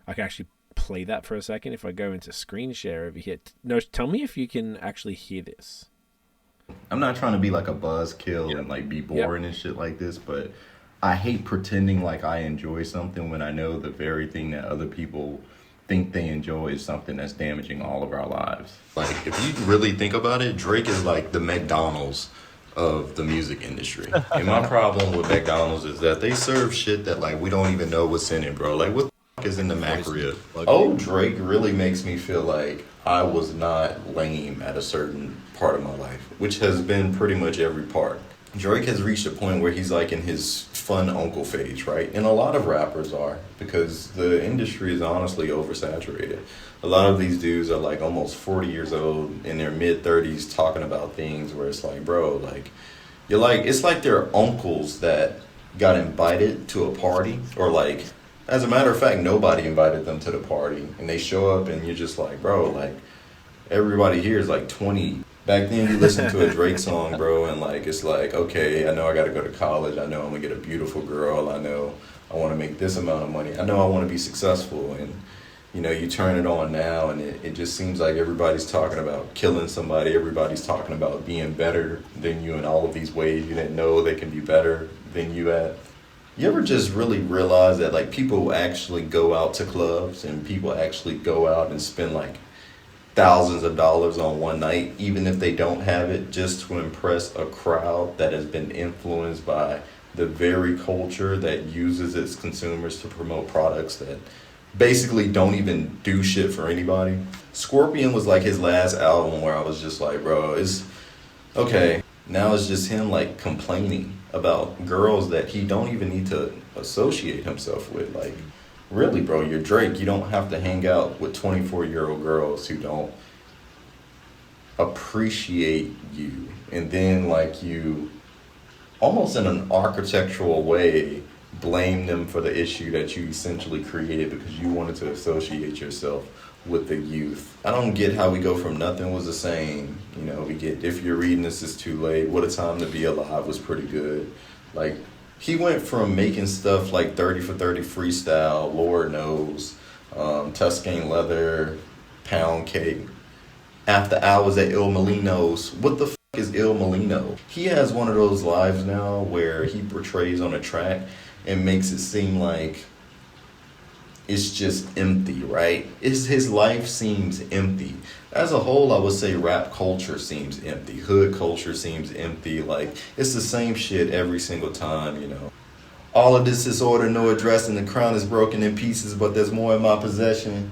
can actually play that for a second if I go into screen share over here. No, tell me if you can actually hear this. I'm not trying to be like a buzzkill and like be boring and shit like this, but I hate pretending like I enjoy something when I know the very thing that other people think they enjoy is something that's damaging all of our lives. Like, if you really think about it, Drake is like the McDonald's of the music industry. And my problem with McDonald's is that they serve shit that like we don't even know what's in it, bro. Like, what the fuck is in the McRib? Oh, Drake really makes me feel like I was not lame at a certain part of my life, which has been pretty much every part. Drake has reached a point where he's like in his fun uncle phase, right? And a lot of rappers are, because the industry is honestly oversaturated. A lot of these dudes are like almost 40 years old in their mid 30s talking about things where it's like, bro, like, you're like, it's like they're uncles that got invited to a party, or like, as a matter of fact, nobody invited them to the party, and they show up and you're just like, bro, like, everybody here is like 20. Back then, you listen to a Drake song, bro, and like, it's like, okay, I know I got to go to college. I know I'm going to get a beautiful girl. I know I want to make this amount of money. I know I want to be successful. And, you know, you turn it on now, and it just seems like everybody's talking about killing somebody. Everybody's talking about being better than you in all of these ways you didn't know they can be better than you at. You ever just really realize that, like, people actually go out to clubs and people actually go out and spend, like, thousands of dollars on one night, even if they don't have it, just to impress a crowd that has been influenced by the very culture that uses its consumers to promote products that basically don't even do shit for anybody? Scorpion was like his last album where I was just like, bro, it's okay. Now it's just him like complaining about girls that he don't even need to associate himself with. Like, really, bro, you're Drake. You don't have to hang out with 24-year-old girls who don't appreciate you. And then, like, you almost in an architectural way, blame them for the issue that you essentially created because you wanted to associate yourself with the youth. I don't get how we go from Nothing Was the Same, you know, we get If You're Reading This Is Too Late, What a Time to Be Alive was pretty good. Like, he went from making stuff like 30 for 30 Freestyle, Lord Knows, Tuscane Leather, Pound Cake, After Hours at Il Molino's. What the is Il Molino? He has one of those lives now where he portrays on a track and makes it seem like it's just empty, right? His life seems empty. As a whole, I would say rap culture seems empty. Hood culture seems empty. Like, it's the same shit every single time, you know. All of this disorder, no address, and the crown is broken in pieces, but there's more in my possession.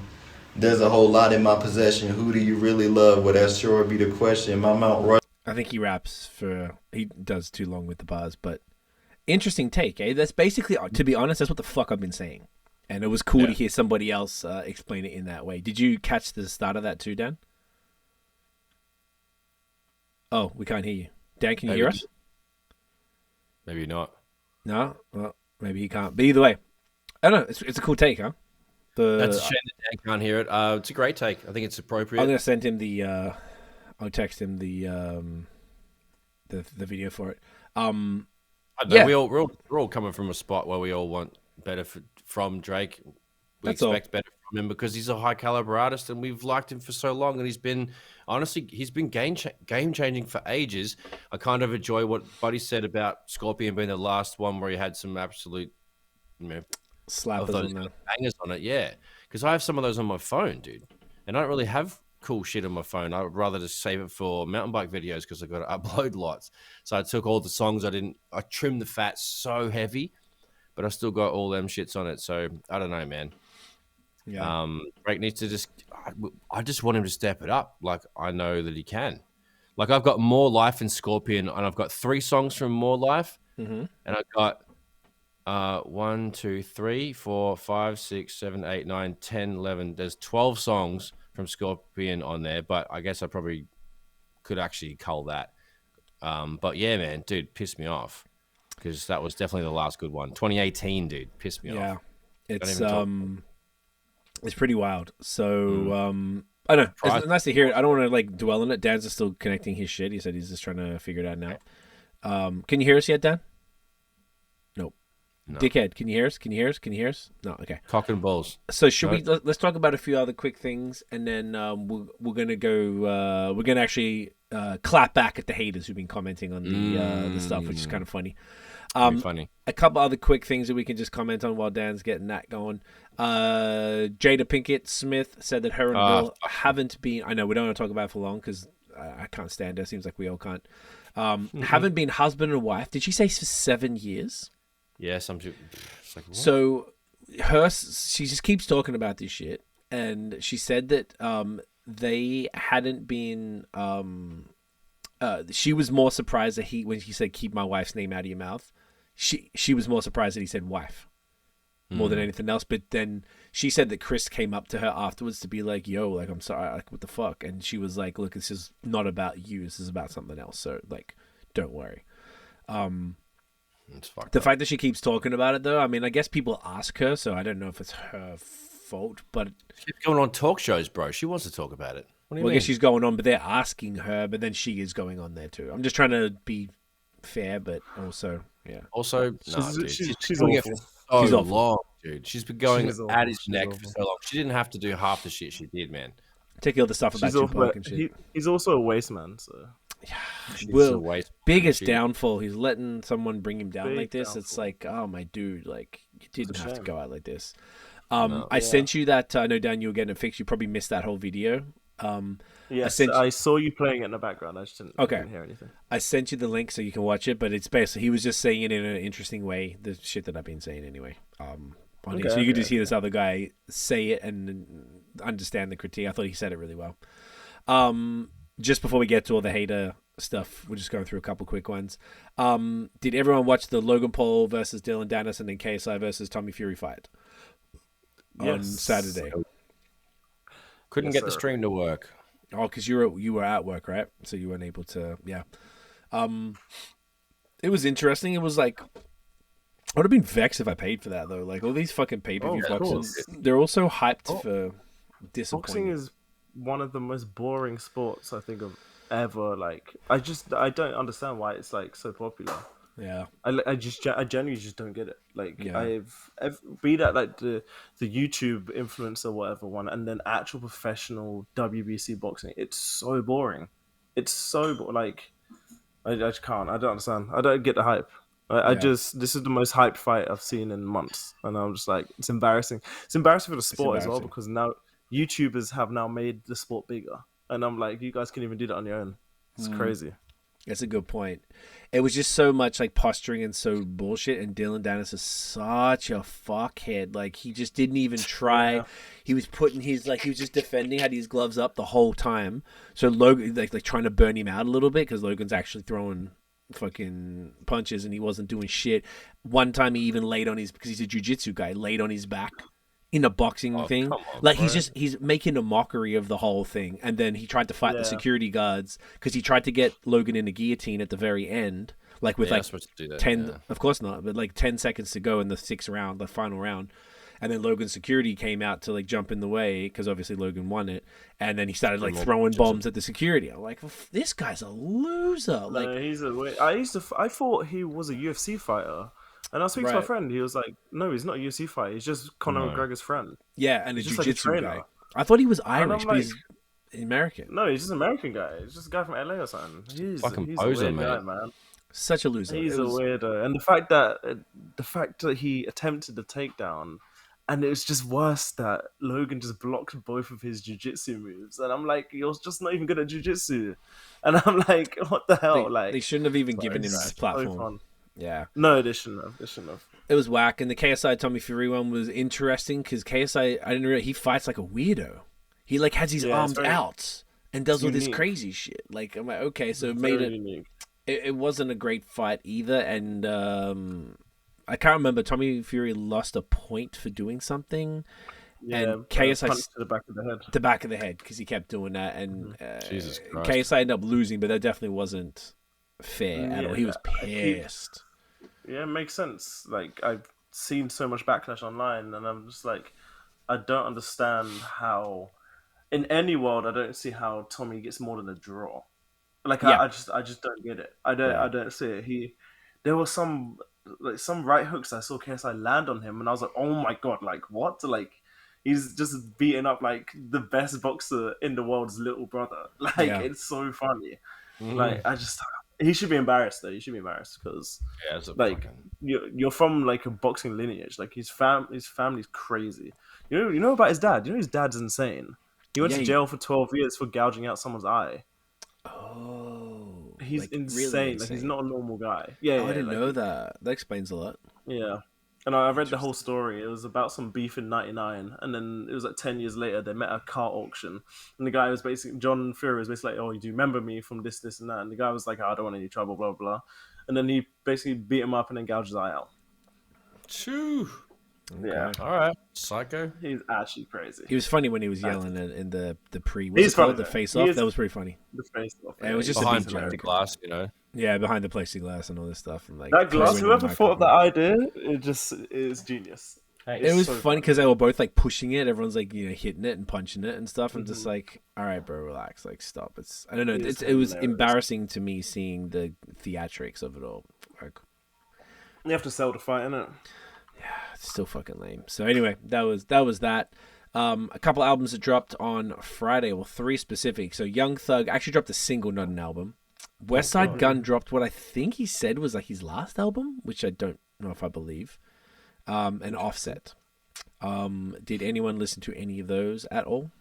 There's a whole lot in my possession. Who do you really love? Well, that sure be the question. My Mount Rush. I think he does too long with the bars, but interesting take, eh? That's basically, to be honest, that's what the fuck I've been saying. And it was cool to hear somebody else explain it in that way. Did you catch the start of that too, Dan? Oh, we can't hear you. Dan, can you hear us? Maybe not. No? Well, maybe he can't. But either way, I don't know. It's a cool take, huh? That's a shame that Dan can't hear it. It's a great take. I think it's appropriate. I'm going to send him I'll text him the video for it. I don't know, we're all coming from a spot where we all want better from Drake. We expect better from him because he's a high caliber artist and we've liked him for so long, and he's been game changing for ages. I kind of enjoy what Buddy said about Scorpion being the last one where he had some absolute, slappers those on that. bangers on it. Yeah, because I have some of those on my phone, dude, and I don't really have cool shit on my phone. I would rather just save it for mountain bike videos because I've got to upload lots. So I took all the songs I trimmed the fat so heavy, but I still got all them shits on it. So I don't know, man. Yeah. Drake needs to I just want him to step it up. Like, I know that he can. Like, I've got More Life and Scorpion, and I've got 3 songs from More Life, and I've got 1, 2, 3, 4, 5, 6, 7, 8, 9, 10, 11. There's 12 songs from Scorpion on there, but I guess I probably could actually cull that. But yeah, man, dude, pissed me off because that was definitely the last good one. 2018, dude, pissed me off. Yeah, it's pretty wild. So I don't know. It's nice to hear it. I don't want to dwell on it. Dan's just still connecting his shit. He said he's just trying to figure it out now. Can you hear us yet, Dan? Nope. No. Dickhead, can you hear us? Can you hear us? Can you hear us? No, okay. Cock and balls. So let's talk about a few other quick things, and then we're gonna go. We're gonna actually clap back at the haters who've been commenting on the stuff, which is kind of funny. Funny. A couple other quick things that we can just comment on while Dan's getting that going. Jada Pinkett-Smith said that her and Bill haven't been. I know we don't want to talk about it for long because I can't stand her. Seems like we all can't. Haven't been husband and wife. Did she say for 7 years? Yes, I'm just like, what? So she just keeps talking about this shit, and she said that they hadn't been. She was more surprised that when he said "keep my wife's name out of your mouth." She was more surprised that he said "wife" more than anything else. But then she said that Chris came up to her afterwards to be like, "Yo, like, I'm sorry, like, what the fuck?" And she was like, "Look, this is not about you. This is about something else. So, like, don't worry." The fact that she keeps talking about it, though, I mean, I guess people ask her, so I don't know if it's her fault, but she's going on talk shows, bro. She wants to talk about it. What do you mean? I guess she's going on, but they're asking her, but then she is going on there too. I'm just trying to be fair, but also, yeah. Also, she's awful. She's long, dude. She's been going at his neck for so long. She didn't have to do half the shit she did, man. Take all the stuff about Tupac and shit. He's also a waste man, so. Yeah, biggest downfall. He's letting someone bring him down like this. Downfall. It's like, oh my dude, like, you didn't have to go out like this. I sent you that. I know, Dan, you were getting it fixed. You probably missed that whole video. Yes, I saw you playing it in the background. I just didn't hear anything. I sent you the link so you can watch it, but it's basically he was just saying it in an interesting way. The shit that I've been saying anyway. So you could just hear this other guy say it and understand the critique. I thought he said it really well. Just before we get to all the hater stuff, we're just going through a couple quick ones. Did everyone watch the Logan Paul versus Dillon Danis and then KSI versus Tommy Fury fight on Saturday? Couldn't get the stream to work. Oh, because you were at work, right? So you weren't able to. Yeah. It was interesting. It was like, I would have been vexed if I paid for that though. Like all these fucking pay-per-view boxes, they're all so hyped for disappointing. Boxing is one of the most boring sports I think of ever. Like, I don't understand why it's like so popular. Yeah, I genuinely just don't get it. Like, I've be that like the YouTube influencer whatever one, and then actual professional WBC boxing. It's so boring. It's so like I just can't. I don't understand. I don't get the hype. This is the most hyped fight I've seen in months, and I'm just like, it's embarrassing. It's embarrassing for the sport as well, because now YouTubers have now made the sport bigger, and I'm like, you guys can even do that on your own. It's crazy. That's a good point. It was just so much like posturing and so bullshit. And Dillon Danis is such a fuckhead. Like, he just didn't even try. Yeah. He was putting he was just defending, had his gloves up the whole time. So Logan, like trying to burn him out a little bit, because Logan's actually throwing fucking punches and he wasn't doing shit. One time he even laid on his, because he's a jiu-jitsu guy, laid on his back in a boxing thing. Like, he's making a mockery of the whole thing. And then he tried to fight the security guards, because he tried to get Logan in a guillotine at the very end, like with like 10 of course not, but like 10 seconds to go in the the final round. And then Logan's security came out to like jump in the way, because obviously Logan won it. And then he started like throwing bombs at the security. I'm like, this guy's a loser. Like, I thought he was a UFC fighter. And I was speaking to my friend. He was like, "No, he's not a UFC fighter. He's just Conor McGregor's friend." Yeah, and he's a jiu-jitsu guy. I thought he was Irish, but he's American. No, he's just an American guy. He's just a guy from LA or something. He's a weird guy, man. Such a loser. He's a weirdo, and the fact that he attempted the takedown, and it was just worse that Logan just blocked both of his jiu-jitsu moves, and I'm like, you're just not even good at jiu-jitsu, and I'm like, what the hell? They shouldn't have even given him this platform. Yeah. No, they shouldn't have. It was whack. And the KSI Tommy Fury one was interesting, because KSI, I didn't realize, he fights like a weirdo. He like has his arms out and does all this crazy shit. Like, I'm like, okay, so it made it wasn't a great fight either. And I can't remember, Tommy Fury lost a point for doing something. Yeah, and KSI to the back of the head. The back of the head, because he kept doing that. And Jesus Christ. KSI ended up losing, but that definitely wasn't fair at all. He was pissed. Yeah, it makes sense. Like, I've seen so much backlash online, and I'm just like, I don't understand how, in any world, I don't see how Tommy gets more than a draw. Like, I just don't get it. I don't see it. There were some right hooks I saw KSI land on him, and I was like, oh my god, like, what? Like, he's just beating up like the best boxer in the world's little brother. Like, it's so funny. Like, he should be embarrassed though. He should be embarrassed, because like you're from like a boxing lineage. Like, his family's crazy. You know about his dad. You know his dad's insane. He went to jail for 12 years for gouging out someone's eye. Oh, he's like, insane. Really insane. Like, he's not a normal guy. Yeah, I didn't know that. That explains a lot. Yeah. And I read the whole story. It was about some beef in '99, and then it was like 10 years later they met at a car auction, and the guy was basically, John Fury was basically like, "Oh, do you remember me from this, and that?" And the guy was like, "Oh, I don't want any trouble, blah blah." And then he basically beat him up and then gouged his eye out. Choo. Okay. Yeah. All right. Psycho. He's actually crazy. He was funny when he was yelling in the pre. He's funny. The face off. That was pretty funny. The face off. Yeah, it was just behind a big glass, you know. Yeah, behind the plexiglass and all this stuff, and like that glass. Whoever thought of that idea, it just is genius. It was so funny because they were both like pushing it. Everyone's like, you know, hitting it and punching it and stuff. And just like, all right, bro, relax. Like, stop. I don't know. It was embarrassing to me seeing the theatrics of it all. Like, you have to sell the fight, innit? Yeah, it's still fucking lame. So anyway, that was that. A couple albums that dropped on Friday. Well, 3 specific. So Young Thug actually dropped a single, not an album. Westside Gunn dropped what I think he said was like his last album, which I don't know if I believe. And Offset. Did anyone listen to any of those at all?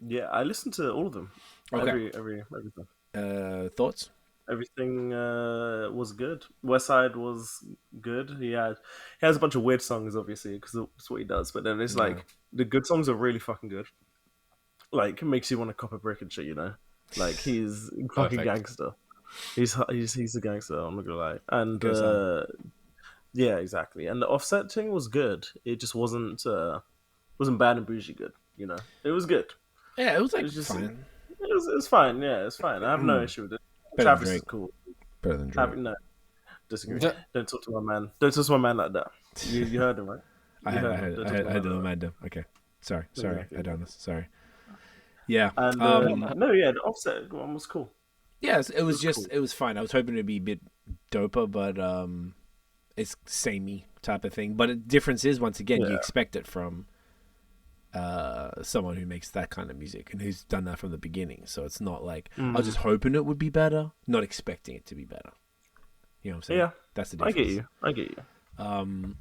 Yeah, I listened to all of them. Okay. Everything. Thoughts? Everything was good. Westside was good. He has a bunch of weird songs, obviously, because that's what he does. But then it's like the good songs are really fucking good. Like, it makes you want to cop a brick and shit, you know. Like, he's fucking gangster. He's a gangster. I'm not gonna lie. And yeah, exactly. And the Offset thing was good. It just wasn't bad and bougie good. You know, it was good. Yeah, it was like fine. It was fine. Yeah, it's fine. I have no issue with it. Travis is cool. Better than Drake. disagree. Don't talk to my man. Don't talk to my man like that. You heard him, right? I heard the Amanda. Okay, sorry, Adonis. Sorry. Yeah. And the Offset one was cool. Yes, it was fine. I was hoping it'd be a bit doper, but it's samey type of thing. But the difference is, once again, you expect it from someone who makes that kind of music and who's done that from the beginning. So it's not like I was just hoping it would be better, not expecting it to be better. You know what I'm saying? Yeah, that's the difference. I get you.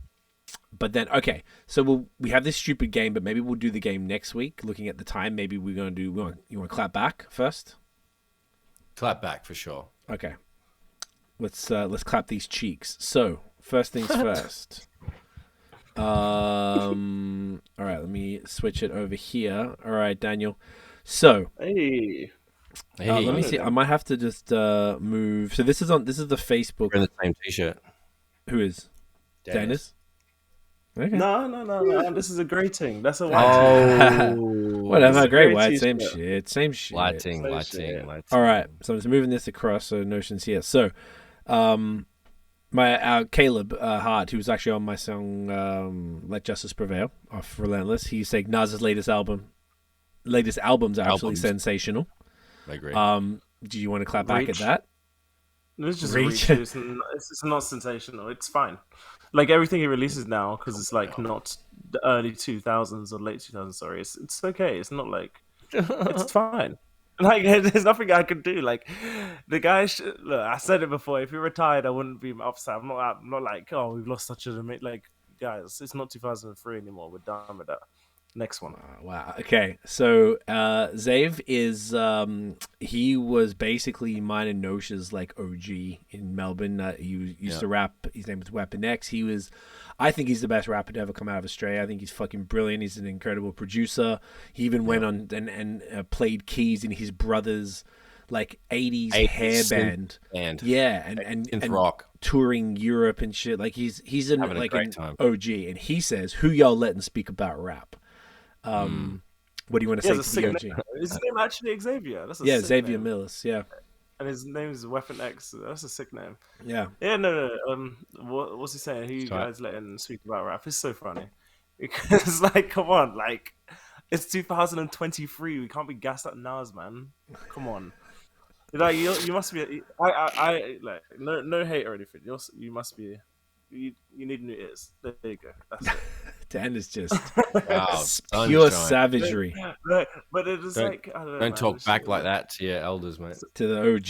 But then, okay, so we have this stupid game, but maybe we'll do the game next week. Looking at the time, maybe we're gonna do. You want to clap back first? Clap back for sure. Okay, let's clap these cheeks. So first things first. All right, let me switch it over here. All right, Daniel. So hey. Let me see. I might have to just move. So this is the Facebook. We're in the same t-shirt. Who is Dennis? Okay. No. This is a grating. That's a white whatever. Great white. Same shit. Lighting. All right. So I'm just moving this across so Notion's here. So, my Caleb Hart, who was actually on my song "Let Justice Prevail" off Relentless, he's saying Nas's latest albums are absolutely sensational. I agree. Do you want to clap back at that? It's just Reach. It's not sensational. It's fine. Like everything he releases now, because it's like not the early 2000s or late 2000s. Sorry, it's okay. It's not like it's fine. Like there's nothing I could do. Like the guy, look, I said it before. If he retired, I wouldn't be upset. I'm not like, oh, we've lost such a like guys. It's not 2003 anymore. We're done with that. Next one. Wow. Okay. So Zave is he was basically mine and Nosha's like OG in Melbourne. He used to rap. His name was Weapon X. I think he's the best rapper to ever come out of Australia. I think he's fucking brilliant. He's an incredible producer. He even went on and played keys in his brother's like 80s hair band. And rock. Touring Europe and shit. Like he's an OG, and he says, "Who y'all letting speak about rap?" What do you want to say to the OG? Is his name actually Xavier? That's Xavier name. Millis. Yeah, and his name is Weapon X. That's a sick name. Yeah. No. What's he saying? Who you guys letting speak about rap? It's so funny because, like, come on, like, it's 2023. We can't be gassed at Nas, man. Come on. Like you must be. I like no hate or anything. You must be. You need new ears. There you go. That's it. Dan is just pure savagery. But it is like I don't know. Don't talk back like that to your elders, mate. To the OG.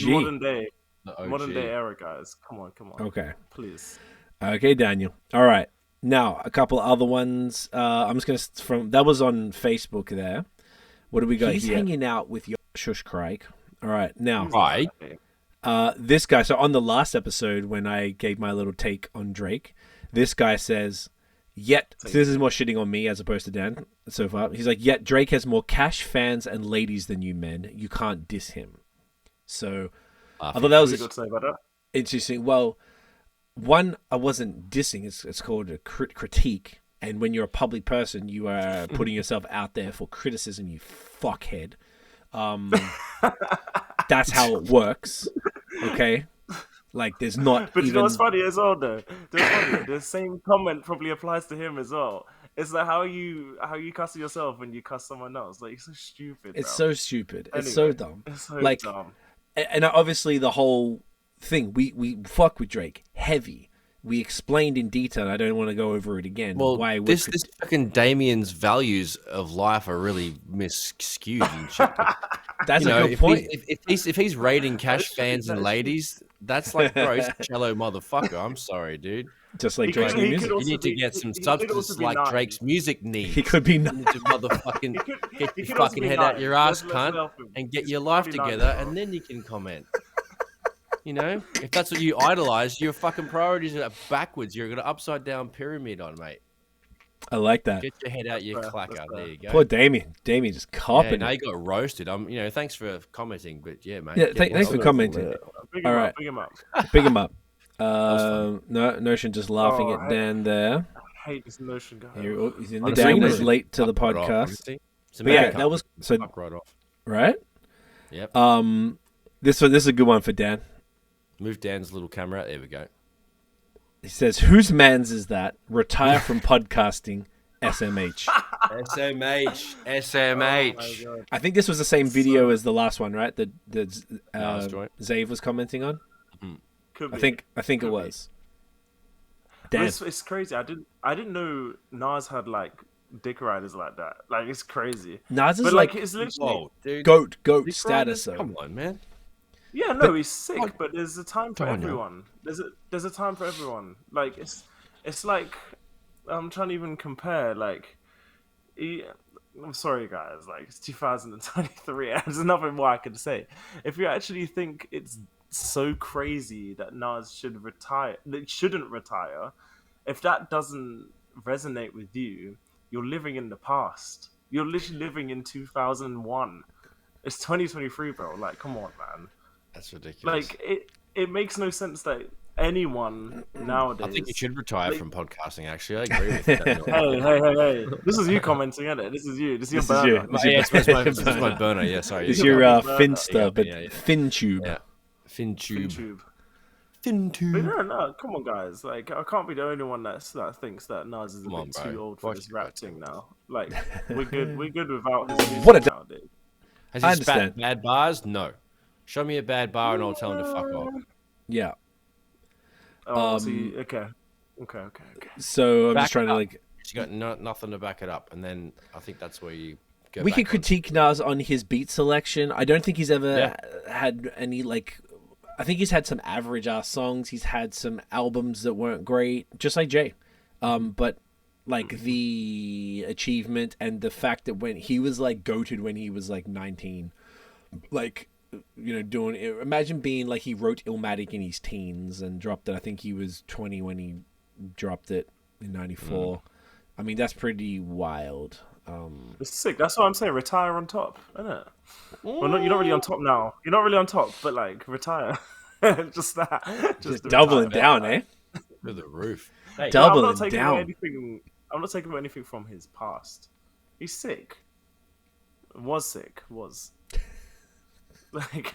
Modern day era guys. Come on. Okay, please. Okay, Daniel. All right. Now a couple other ones. I'm just gonna that was on Facebook there. What do we got? He's hanging out with your Shush Craig. All right, now. Right. This guy. So on the last episode, when I gave my little take on Drake, this guy says, "Yet so this is more shitting on me as opposed to Dan so far." He's like, "Yet Drake has more cash, fans, and ladies than you men. You can't diss him." So I thought that was interesting. Well, one, I wasn't dissing. It's called a critique. And when you're a public person, you are putting yourself out there for criticism. You fuckhead. That's how it works. Okay, like there's not. But you know what's funny as well, though. The same comment probably applies to him as well. It's like how you cuss yourself when you cuss someone else. Like it's so stupid. It's so stupid. Anyway, it's so dumb. It's so like, dumb. And obviously the whole thing, we fuck with Drake heavy. We explained in detail. I don't want to go over it again. Well, why this fucking Damien's values of life are really miscued and shit. That's a good point. If he's raiding cash fans and ladies, that's like gross cello motherfucker. I'm sorry, dude. Just like Drake's music. You need to get some substance like Drake's music needs. He could be you need to motherfucking get your fucking head out your ass, cunt, and get your life together, and then you can comment. You know, if that's what you idolize, your fucking priorities are backwards. You're got an upside down pyramid on, mate. I like that. Get your head out your clacker. There you go. Poor Damien. Damien just copping. Yeah, now you got roasted. Thanks for commenting, but yeah, mate. Yeah, thanks for commenting. All right, big him up. Big him up. Notion just laughing at Dan there. I hate this Notion guy. He's in the Dan is late to the podcast. But yeah, that was so right off. Right? Yep. This is a good one for Dan. Move Dan's little camera out. There we go. He says, "Whose man's is that? Retire from podcasting, SMH." SMH. Oh SMH. my God. I think this was the same video as the last one, right? That Nas joint. Zave was commenting on. Could I be. think it Could be. was. But Damn. it's crazy. I didn't know Nas had like dick riders like that. Like it's crazy. Nas is But like it's literally Whoa, dude. goat Dick status. riders? Come on, man. yeah. No, he's sick, but there's a time for Come on, yo. everyone. There's a time for everyone. Like it's like I'm trying to even compare. Like I'm sorry, guys. Like it's 2023. There's nothing more I can say. If you actually think it's so crazy that Nas should retire, that shouldn't retire, if that doesn't resonate with you, you're living in the past. You're literally living in 2001. It's 2023, bro. Like, come on, man. That's ridiculous. Like, it makes no sense that anyone nowadays. I think you should retire from podcasting, actually. I agree with that. Hey. This is you commenting, isn't it? This is you. This is your This is you. burner. This This is my burner. Yeah, sorry. It's Yeah. your Yeah. Finsta, but Yeah. FinTube. Yeah. FinTube. YouTube. FinTube. But no, come on, guys. Like, I can't be the only one that thinks that Nas is a Come on, bit bro. too old for Watch this your rap words. thing now. Like, we're good. We're good without his music What a nowadays. Has I he spat understand. bad bars? No. Show me a bad bar and I'll tell him to fuck off. Yeah. Oh, okay. So I'm Back just trying to up. like. She got nothing to back it up, and then I think that's where you go. We back could on. critique Nas on his beat selection. I don't think he's ever Yeah. had any like. I think he's had some average ass songs. He's had some albums that weren't great, just like Jay. But like the achievement and the fact that when he was like goated when he was like 19, like doing. Imagine being like he wrote Illmatic in his teens and dropped it. I think he was 20 when he dropped it in '94. I mean, that's pretty wild. It's sick. That's what I'm saying. Retire on top, isn't it? Well, you're not really on top now. You're not really on top, but like retire. Just that. Just to doubling retire. down, eh? Through the roof. Double. I'm Doubling not taking down. away anything. I'm not taking away anything from his past. He's sick. Was sick. Was. Like.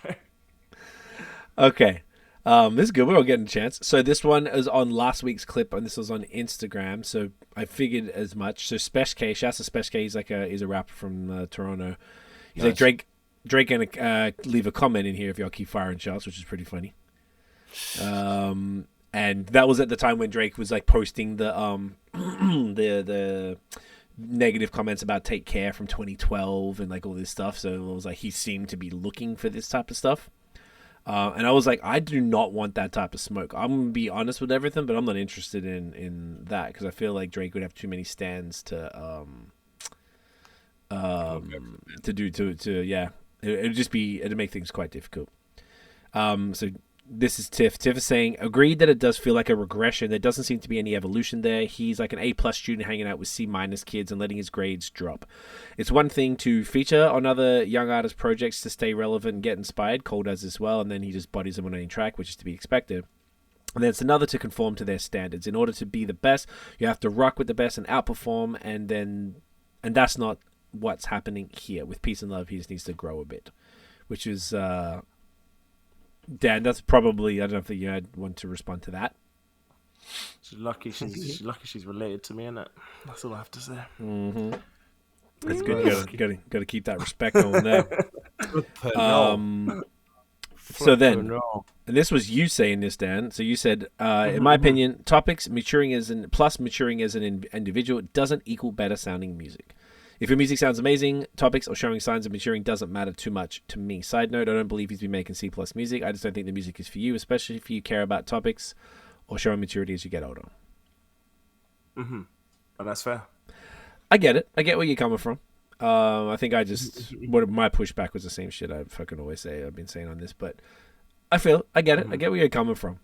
Okay. This is good. We're all getting a chance. So this one is on last week's clip, and this was on Instagram. So I figured as much. So Spesh K, shouts to Spesh K. He's a rapper from Toronto. He's like Drake gonna leave a comment in here if y'all keep firing shots, which is pretty funny. And that was at the time when Drake was like posting the the negative comments about Take Care from 2012 and like all this stuff. So it was like he seemed to be looking for this type of stuff. And I was like, I do not want that type of smoke. I'm gonna be honest with everything, but I'm not interested in that because I feel like Drake would have too many stands to yeah. It'd make things quite difficult. So this is Tiff. Tiff is saying, agreed that it does feel like a regression. There doesn't seem to be any evolution there. He's like an A+ student hanging out with C- kids and letting his grades drop. It's one thing to feature on other young artist projects to stay relevant and get inspired. Cole does as well, and then he just bodies them on any track, which is to be expected. And then it's another to conform to their standards. In order to be the best, you have to rock with the best and outperform, and that's not what's happening here. With Peace and Love, he just needs to grow a bit, which is... Dan, that's probably, I don't know if you had want to respond to that. She's lucky she's related to me, innit? That's all I have to say. Mm-hmm. That's good. You gotta keep that respect on there. So then, and this was you saying this, Dan. So you said, in my opinion, topics maturing as an individual doesn't equal better sounding music. If your music sounds amazing, topics or showing signs of maturing doesn't matter too much to me. Side note, I don't believe he's been making C+ music. I just don't think the music is for you, especially if you care about topics or showing maturity as you get older. Mm-hmm. But that's fair. I get it. I get where you're coming from. I think my pushback was the same shit I fucking always say. I've been saying on this, but I get it. I get where you're coming from.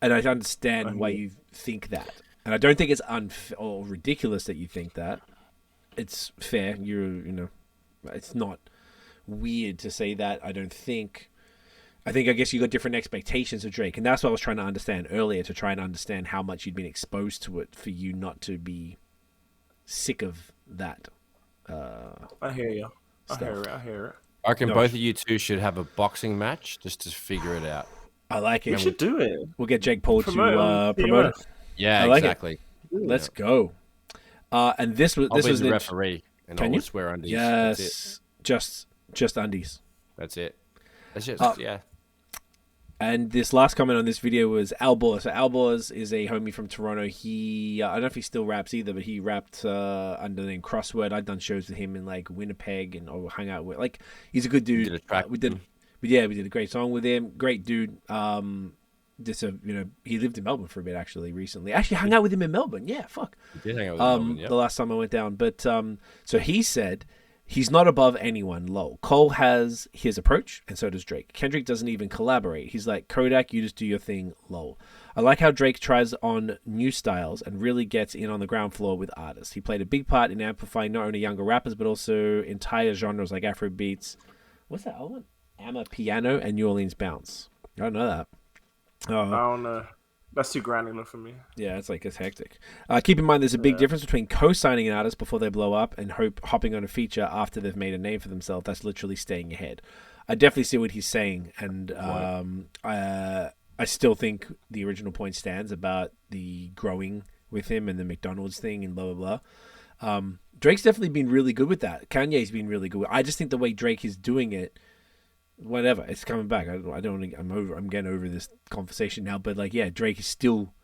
And I understand why you think that. And I don't think it's unfair or ridiculous that you think that. It's fair. It's not weird to say that. I guess you got different expectations of Drake, and that's what I was trying to understand earlier, to try and understand how much you'd been exposed to it for you not to be sick of that. I hear you. I hear it. I reckon both of you two should have a boxing match just to figure it out. I like it. You should do it. We'll get Jake Paul to Promote promote it. Yeah, like exactly. Let's go. And this was I'll be was the referee, and Can I'll you? swear undies. Yes, just undies. That's it. That's just yeah. And this last comment on this video was Albor. So Albor is a homie from Toronto. He, I don't know if he still raps either, but he rapped under the name Crossword. I'd done shows with him in like Winnipeg and hung out with. Like, he's a good dude. Did a track we did a great song with him. Great dude. He lived in Melbourne for a bit actually recently. Actually, hung out with him in Melbourne. Yeah, fuck. You did hang out with Melbourne, yeah. The last time I went down, but so he said. He's not above anyone, lol. Cole has his approach, and so does Drake. Kendrick doesn't even collaborate. He's like, Kodak, you just do your thing, lol. I like how Drake tries on new styles and really gets in on the ground floor with artists. He played a big part in amplifying not only younger rappers, but also entire genres like Afro beats. What's that other one? Amapiano and New Orleans bounce. I don't know that. I don't know. That's too granular for me. Yeah, it's hectic. Keep in mind, there's a big difference between co-signing an artist before they blow up and hopping on a feature after they've made a name for themselves. That's literally staying ahead. I definitely see what he's saying, and I still think the original point stands about the growing with him and the McDonald's thing and blah blah blah. Drake's definitely been really good with that. Kanye's been really good. I just think the way Drake is doing it. Whatever, it's coming back. I'm getting over this conversation now, but like, yeah, Drake is still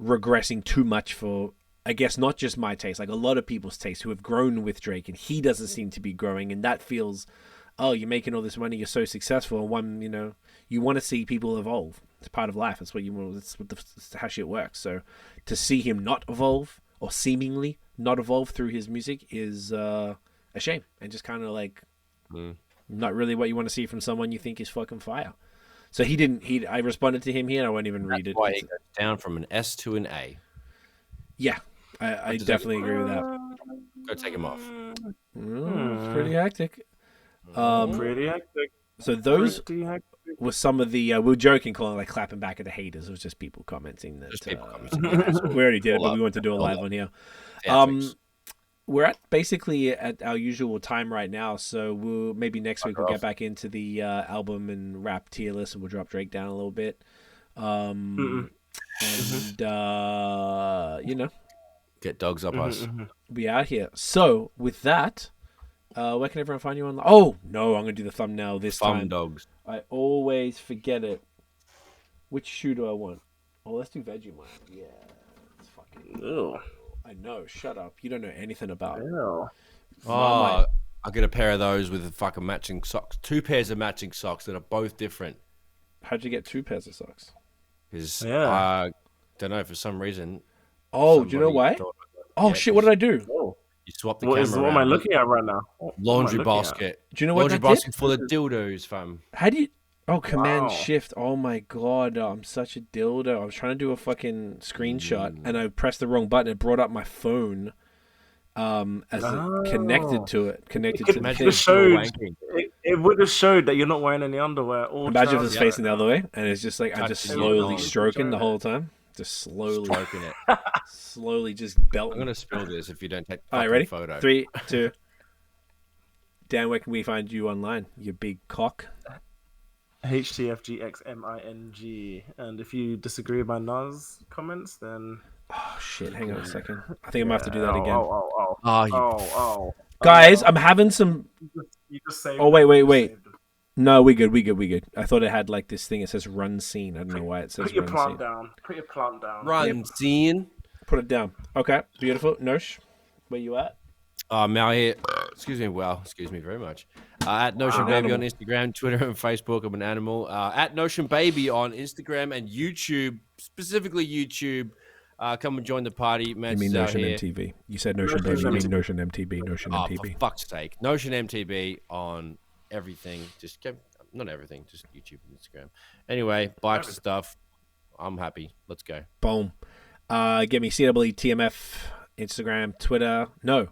regressing too much for, I guess, not just my taste, like a lot of people's taste who have grown with Drake, and he doesn't seem to be growing, and that feels, oh, you're making all this money, you're so successful, and you want to see people evolve. It's part of life. That's what you want. That's how shit works. So to see him not evolve or seemingly not evolve through his music is a shame, and just kind of like. Not really what you want to see from someone you think is fucking fire. So I responded to him here, and I won't even read it. That's why he goes down from an S to an A. Yeah, I definitely agree with that. Go take him off. It's pretty hectic. Pretty hectic. So those were some of the, we were joking, calling like clapping back at the haters. It was just people commenting that. Just people commenting. We already did it, but we wanted to do it live on here. We're basically at our usual time right now, so maybe next week we'll get back into the album and rap tier list, and we'll drop Drake down a little bit. And get dogs up us. Be out here. So with that, where can everyone find you online? Oh no, I'm gonna do the thumbnail this time. Dogs. I always forget it. Which shoe do I want? Oh, let's do Vegemite. Yeah, it's fucking. Ew. I know. Shut up. You don't know anything about it. Ew. Oh, I get a pair of those with fucking matching socks. 2 pairs of matching socks that are both different. How'd you get 2 pairs of socks? Because I don't know, for some reason. Oh, do you know why? Shit! What did I do? Oh. You swap the camera. What am I looking at right now? Laundry basket. Do you know what laundry basket full of dildos, fam? How do you? Oh, Command Shift. Oh my god, I'm such a dildo. I was trying to do a fucking screenshot and I pressed the wrong button. It brought up my phone connected to it. Connected to the thing. It would have showed that you're not wearing any underwear. Imagine if it's facing the other way and it's just like I'm just slowly stroking the whole time. Just slowly stroking it. Slowly just belting. I'm going to spill this if you don't take a ready? photo. 3, 2. Dan, where can we find you online? You big cock. HTFGXMING. And if you disagree with my Nas comments, then oh shit! Hang on a second. I think I'm gonna have to do that again. Guys, I'm having some. You just saved wait. No, we good. I thought it had like this thing. It says run scene. I don't know why it says. Put your plant down. Run scene. Put it down. Okay, beautiful. Nosh, where you at? I'm out here. Excuse me very much. At Notion Baby on Instagram, Twitter, and Facebook. I'm an animal. At Notion Baby on Instagram and YouTube, specifically YouTube. Come and join the party. You mean Notion MTV? You said Notion Baby. You mean Notion MTV? Notion MTV. For fuck's sake. Notion MTV on everything. Not everything, just YouTube and Instagram. Anyway, bikes and stuff. I'm happy. Let's go. Boom. Get me CWTMF, Instagram, Twitter. No.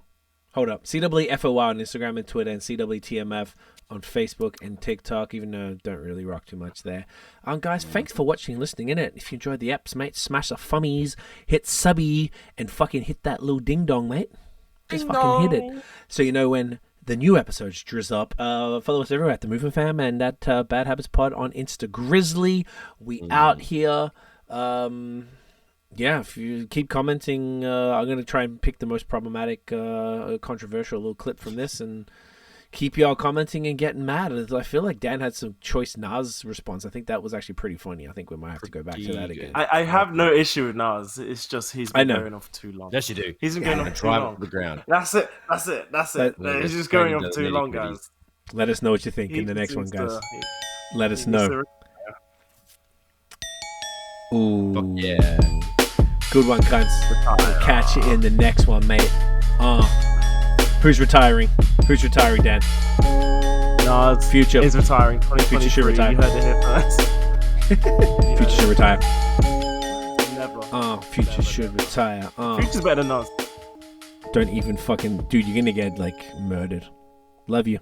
Hold up. CWFOY on Instagram and Twitter, and CWTMF on Facebook and TikTok, even though I don't really rock too much there. Guys, thanks for watching and listening, innit? If you enjoyed the apps, mate, smash the fummies, hit subby, and fucking hit that little ding-dong, mate. Just fucking hit it. So you know when the new episodes drizz up. Follow us everywhere at The Movement Fam and at Bad Habits Pod on Insta Grizzly. We out here. Yeah, if you keep commenting, I'm going to try and pick the most problematic, controversial little clip from this and keep y'all commenting and getting mad. I feel like Dan had some choice Nas response. I think that was actually pretty funny. I think we might have to go back to that again. I have no issue with Nas. It's just he's been going off too long. Yes, you do. He's been going off too long. The ground. That's it. He's just going off too long, guys. Let us know what you think in the next one, guys. Let us know. Ooh. Fuck yeah. Good one, cunts. We'll catch you in the next one, mate. Who's retiring? Who's retiring, Dan? Nas Future is retiring. 2023. Future should retire. You heard it here first. Future should retire. Never. Future Never. should retire. Future's better than Nas. Don't even fucking... Dude, you're gonna get, like, murdered. Love you.